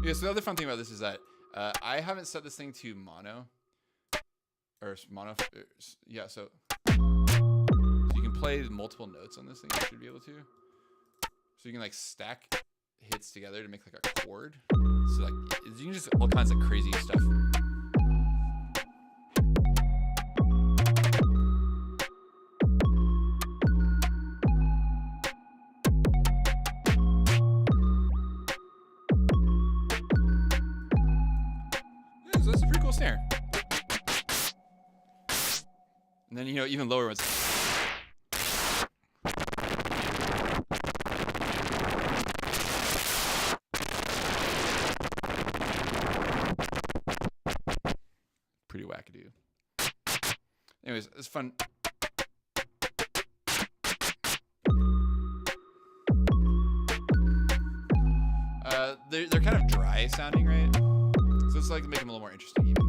Yeah, so the other fun thing about this is that I haven't set this thing to mono. Yeah, so you can play multiple notes on this thing, you should be able to. So you can like stack hits together to make like a chord. So like you can just all kinds of crazy stuff. That's a pretty cool snare. And then, you know, even lower ones. Pretty wackadoo. Anyways, it's fun. They're kind of dry sounding, right? So it's like to make them a little more interesting even.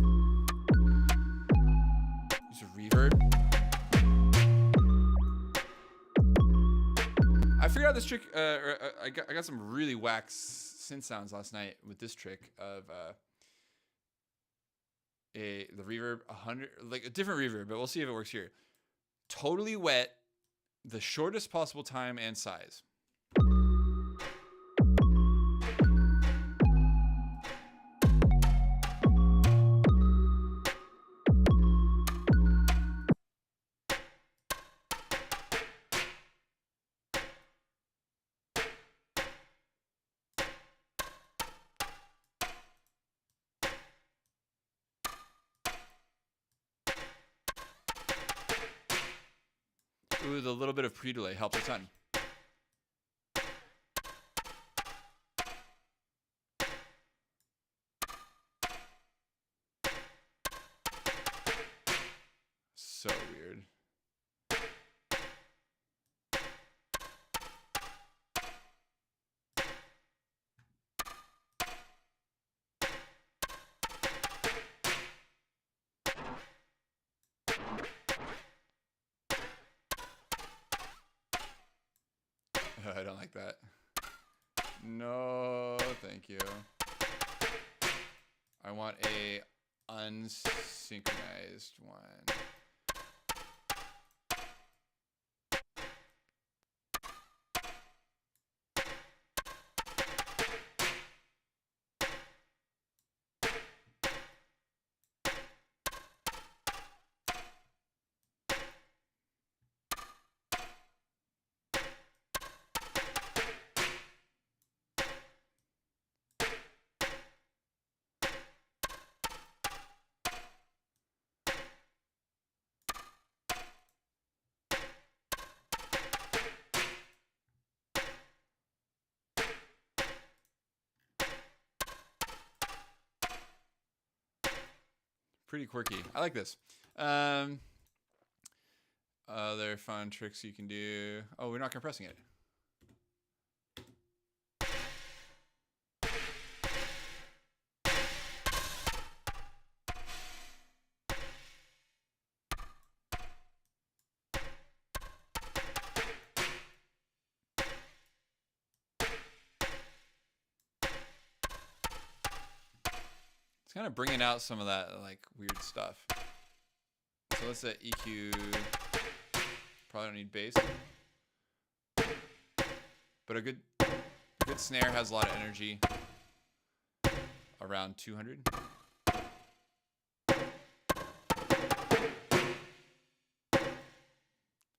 Use a reverb. I figured out this trick, I got some really whack synth sounds last night with this trick of the reverb 100, like a different reverb, but we'll see if it works here. Totally wet, the shortest possible time and size. Ooh, the little bit of pre-delay helps a ton. So weird. I don't like that. No, thank you. I want a unsynchronized one. Pretty quirky. I like this. Other fun tricks you can do. Oh, we're not compressing it. It's kind of bringing out some of that like weird stuff. So let's set EQ. Probably don't need bass, but a good snare has a lot of energy. Around 200.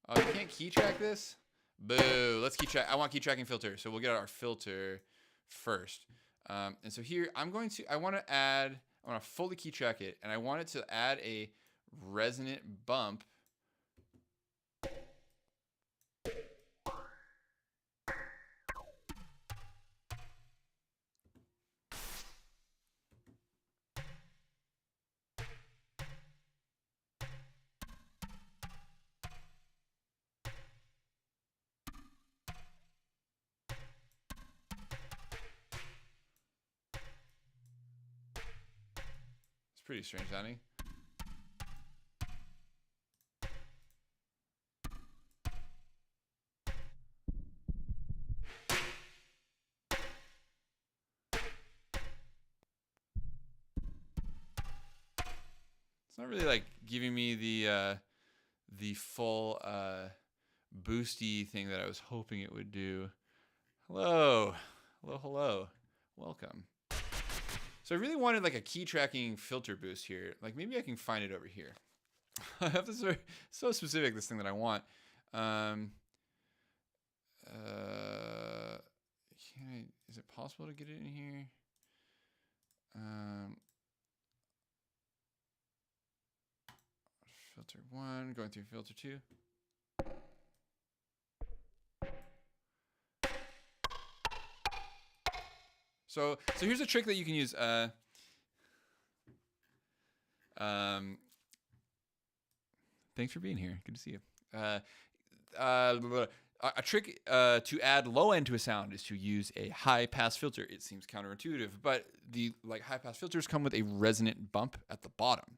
Oh, you can't key track this? Boo! Let's key track. I want key tracking filter, so we'll get our filter first. And so here I want to fully key track it, and I want it to add a resonant bump. It's pretty strange sounding. It's not really like giving me the full boosty thing that I was hoping it would do. Hello, welcome. So I really wanted like a key tracking filter boost here. Like maybe I can find it over here. I have this so specific, this thing that I want. Is it possible to get it in here? Filter 1, going through filter 2. So here's a trick that you can use. Thanks for being here. Good to see you. A trick to add low end to a sound is to use a high pass filter. It seems counterintuitive, but the high pass filters come with a resonant bump at the bottom.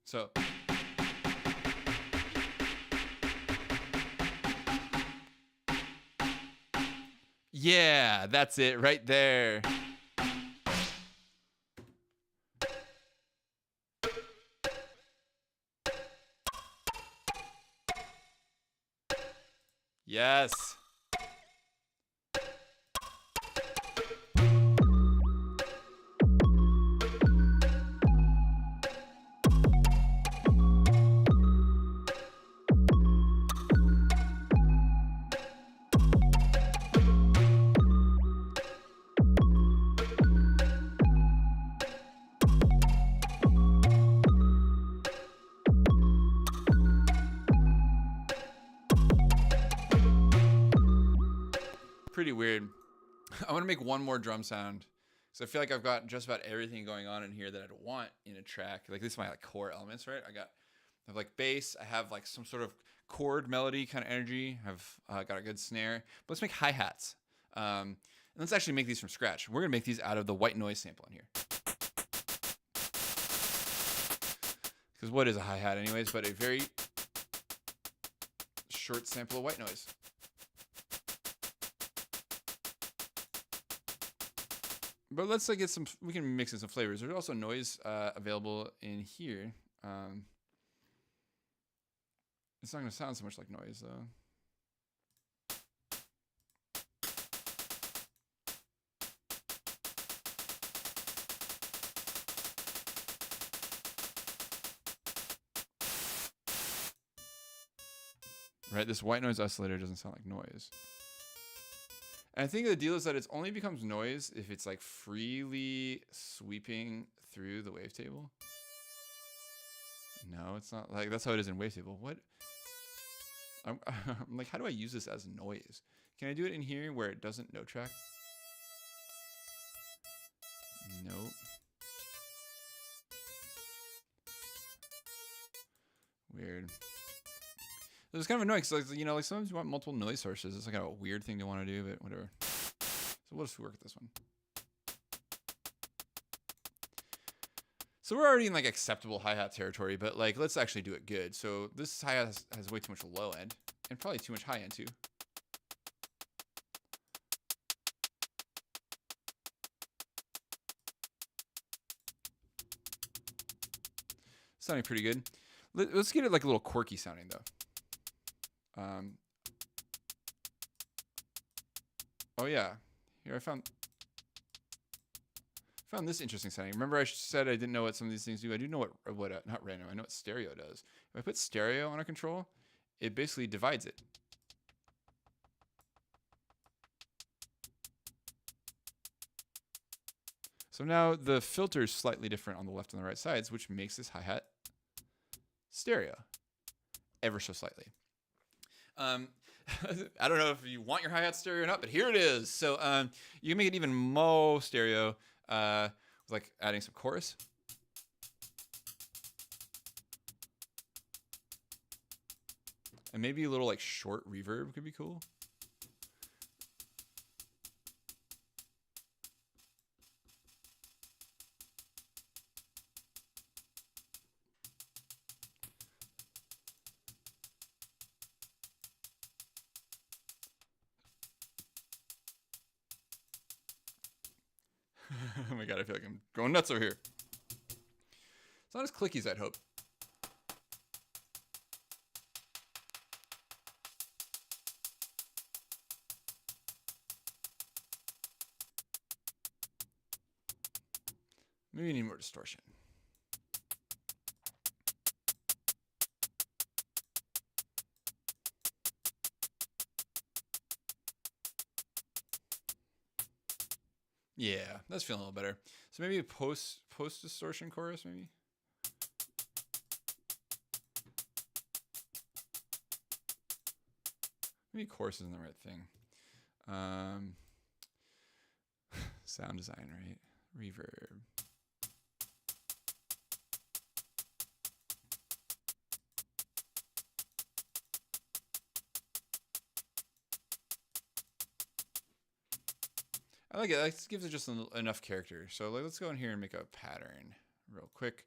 So yeah, that's it right there. Yes. Pretty weird. I want to make one more drum sound. So I feel like I've got just about everything going on in here that I'd want in a track. Like this is my core elements, right? I have like bass. I have like some sort of chord melody kind of energy. I've got a good snare. But let's make hi-hats. And let's actually make these from scratch. We're gonna make these out of the white noise sample in here. Because what is a hi-hat anyways, but a very short sample of white noise. But let's get some, we can mix in some flavors. There's also noise available in here. It's not going to sound so much like noise though. Right, this white noise oscillator doesn't sound like noise. And I think the deal is that it only becomes noise if it's like freely sweeping through the wavetable. No, it's not like that's how it is in Wavetable. What? I'm like, how do I use this as noise? Can I do it in here where it doesn't note track? Nope. Weird. It's kind of annoying because, like, you know, like sometimes you want multiple noise sources. It's like a weird thing to want to do, but whatever. So we'll just work with this one. So we're already in like acceptable hi-hat territory, but like let's actually do it good. So this hi-hat has way too much low end and probably too much high end too. Sounding pretty good. Let's get it like a little quirky sounding though. Oh yeah, here I found this interesting sounding. Remember I said I didn't know what some of these things do? I do know what not random, I know what stereo does. If I put stereo on a control, it basically divides it. So now the filter is slightly different on the left and the right sides, which makes this hi-hat stereo ever so slightly. I don't know if you want your hi-hat stereo or not, but here it is. So you can make it even more stereo with like adding some chorus. And maybe a little like short reverb could be cool. Oh my god, I feel like I'm going nuts over here. It's not as clicky as I'd hope. Maybe you need more distortion. Yeah, that's feeling a little better. So maybe a post distortion chorus, maybe. Maybe chorus isn't the right thing. Sound design, right? Reverb. I like it. That gives it just enough character. So let's go in here and make a pattern real quick.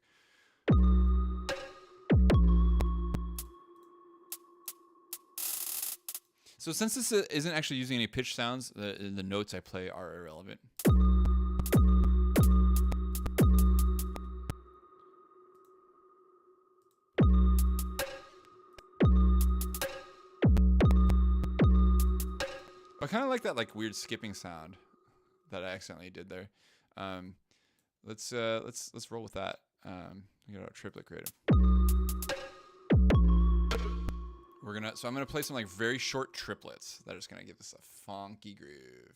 So since this isn't actually using any pitch sounds, the notes I play are irrelevant. I kind of like that like weird skipping sound that I accidentally did there. Let's roll with that. We got our triplet grid. I'm gonna play some like very short triplets that are just gonna give this a funky groove.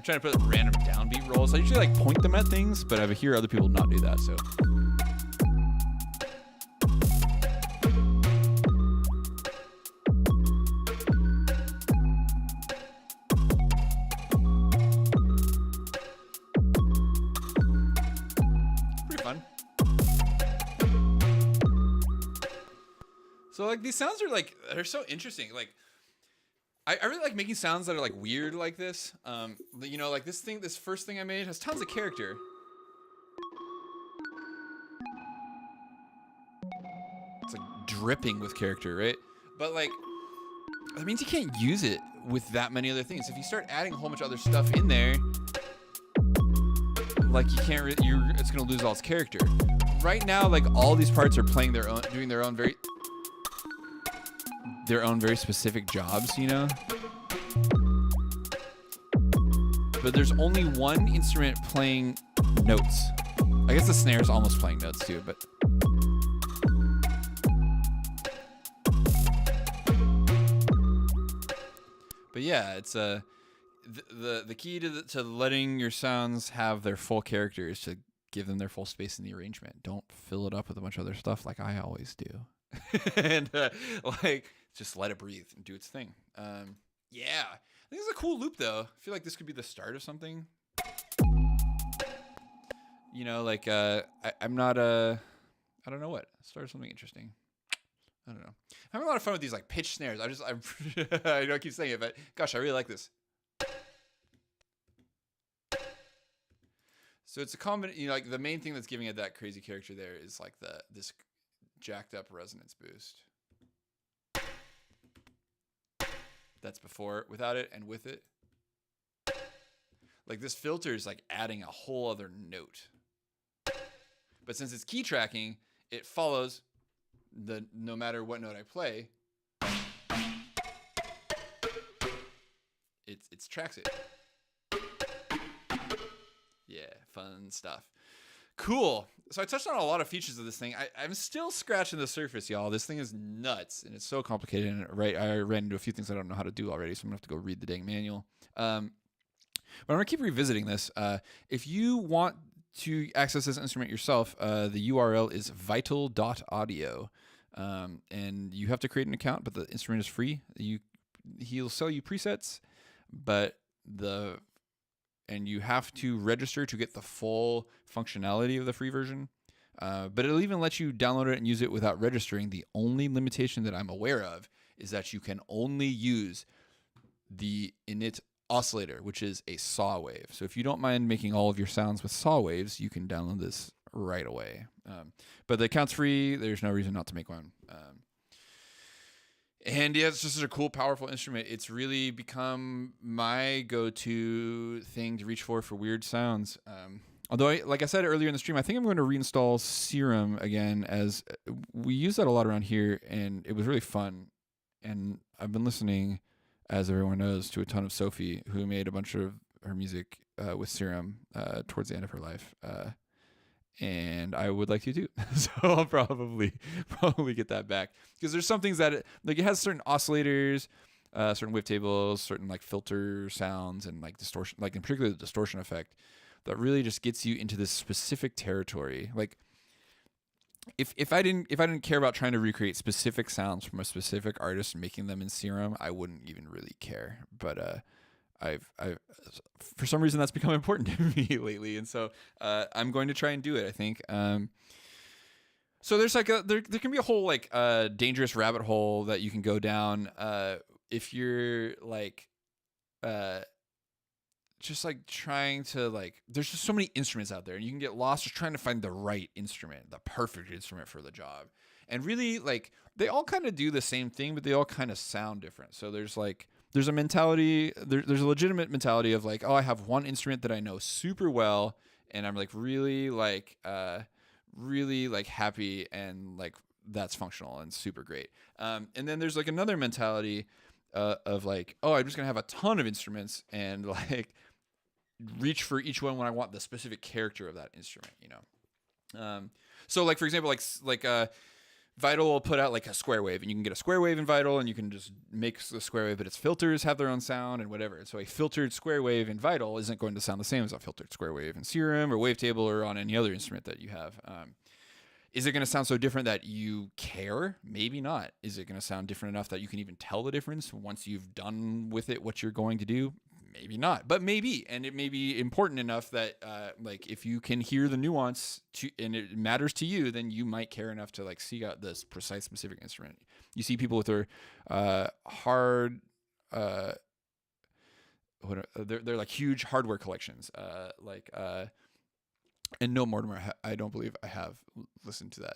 trying to put random downbeat rolls. I usually like point them at things, but I hear other people not do that. So. Pretty fun. So like these sounds are like, they're so interesting. Like I really like making sounds that are like weird like this. You know, like this first thing I made has tons of character. It's like dripping with character, right? But like, that means you can't use it with that many other things. If you start adding a whole bunch of other stuff in there, like you can't, it's gonna lose all its character. Right now, like all these parts are playing their own, doing their own very specific jobs, you know? But there's only one instrument playing notes. I guess the snare's almost playing notes too, but... But yeah, it's the key to letting your sounds have their full character is to give them their full space in the arrangement. Don't fill it up with a bunch of other stuff like I always do. And like just let it breathe and do its thing. Yeah, I think it's a cool loop though. I feel like this could be the start of something. You know, like I'm not I don't know what, start of something interesting. I don't know. I'm having a lot of fun with these like pitch snares. I know I keep saying it, but gosh, I really like this. So it's a combination, you know, like the main thing that's giving it that crazy character there is like this jacked up resonance boost. That's before, without it, and with it. Like this filter is like adding a whole other note. But since it's key tracking, it follows no matter what note I play, it tracks it. Yeah, fun stuff. Cool. So I touched on a lot of features of this thing. I'm still scratching the surface, y'all. This thing is nuts, and it's so complicated. And I ran into a few things I don't know how to do already, so I'm going to have to go read the dang manual. But I'm going to keep revisiting this. If you want to access this instrument yourself, the URL is vital.audio. And you have to create an account, but the instrument is free. He'll sell you presets, and you have to register to get the full functionality of the free version. But it'll even let you download it and use it without registering. The only limitation that I'm aware of is that you can only use the init oscillator, which is a saw wave. So if you don't mind making all of your sounds with saw waves, you can download this right away. But the account's free. There's no reason not to make one. And yeah, it's just a cool, powerful instrument. It's really become my go-to thing to reach for weird sounds. Although, like I said earlier in the stream, I think I'm going to reinstall Serum again, as we use that a lot around here, and it was really fun. And I've been listening, as everyone knows, to a ton of Sophie, who made a bunch of her music with Serum towards the end of her life. And I would like to too. So I'll probably get that back, because there's some things that it has certain oscillators, certain wavetables, certain like filter sounds, and like distortion, like in particular the distortion effect, that really just gets you into this specific territory. Like if I didn't care about trying to recreate specific sounds from a specific artist and making them in Serum, I wouldn't even really care. But I've for some reason that's become important to me lately, and so I'm going to try and do it, I think. So there's like there can be a whole like dangerous rabbit hole that you can go down if you're like just like trying to like, there's just so many instruments out there, and you can get lost just trying to find the right instrument, the perfect instrument for the job. And really, like, they all kind of do the same thing, but they all kind of sound different. So there's a mentality, there's a legitimate mentality of like, oh, I have one instrument that I know super well, and I'm like really happy, and like that's functional and super great. And then there's like another mentality of like, oh, I'm just gonna have a ton of instruments and like reach for each one when I want the specific character of that instrument, you know. So like, for example, like Vital will put out like a square wave, and you can get a square wave in Vital, and you can just make the square wave, but its filters have their own sound and whatever. So a filtered square wave in Vital isn't going to sound the same as a filtered square wave in Serum or Wavetable or on any other instrument that you have. Is it going to sound so different that you care? Maybe not. Is it going to sound different enough that you can even tell the difference once you've done with it what you're going to do? Maybe not, but maybe. And it may be important enough that like if you can hear the nuance and it matters to you, then you might care enough to like seek out this precise specific instrument. You see people with their hard they're like huge hardware collections, and no, Mortimer, I don't believe I have listened to that.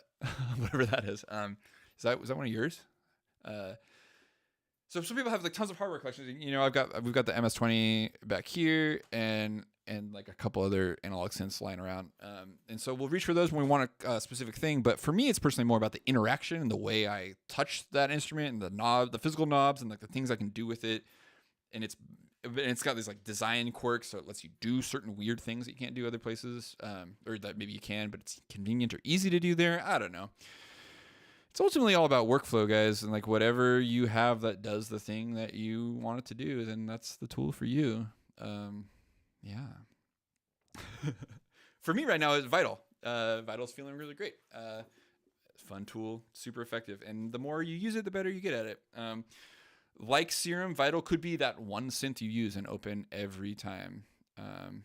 Whatever that is. Was that one of yours? So some people have like tons of hardware collections. You know, we've got the MS-20 back here and like a couple other analog synths lying around. And so we'll reach for those when we want a specific thing. But for me, it's personally more about the interaction and the way I touch that instrument and the physical knobs and like the things I can do with it. And it's got these like design quirks, so it lets you do certain weird things that you can't do other places, or that maybe you can, but it's convenient or easy to do there. I don't know. It's ultimately all about workflow, guys, and like whatever you have that does the thing that you want it to do, then that's the tool for you. Yeah. For me right now, it's Vital. Vital's feeling really great. Fun tool, super effective, and the more you use it, the better you get at it. Like Serum, Vital could be that one synth you use and open every time. Yeah,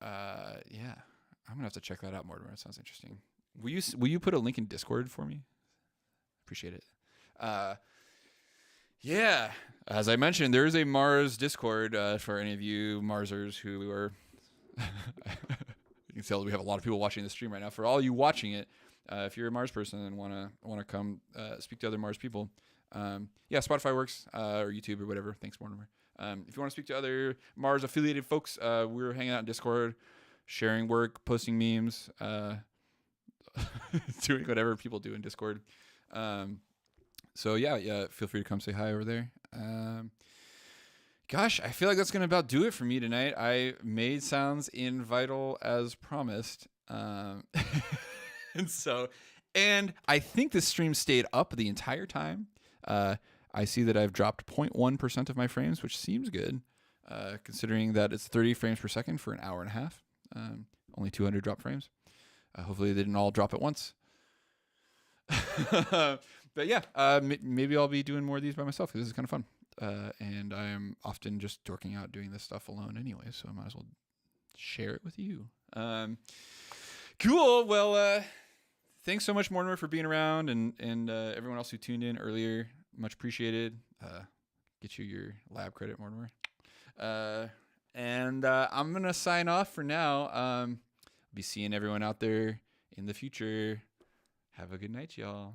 I'm gonna have to check that out, Mortimer. It sounds interesting. Will you put a link in Discord for me? Appreciate it. Yeah, as I mentioned, there is a MARZ Discord for any of you Marzers who are. You can tell we have a lot of people watching the stream right now. For all you watching it, if you're a MARZ person and wanna come speak to other MARZ people, yeah, Spotify works or YouTube or whatever. Thanks, Mortimer. If you want to speak to other MARZ affiliated folks, we're hanging out in Discord, sharing work, posting memes. Doing whatever people do in Discord. So yeah, feel free to come say hi over there. Gosh, I feel like that's gonna about do it for me tonight. I made sounds in Vital as promised. And I think this stream stayed up the entire time. I see that I've dropped 0.1% of my frames, which seems good, considering that it's 30 frames per second for an hour and a half. Only 200 drop frames. Hopefully they didn't all drop at once. But yeah, maybe I'll be doing more of these by myself because this is kind of fun. And I am often just dorking out doing this stuff alone anyway, so I might as well share it with you. Cool. Well, thanks so much, Mortimer, for being around, and everyone else who tuned in earlier. Much appreciated. Get you your lab credit, Mortimer. And I'm going to sign off for now. Be seeing everyone out there in the future. Have a good night, y'all.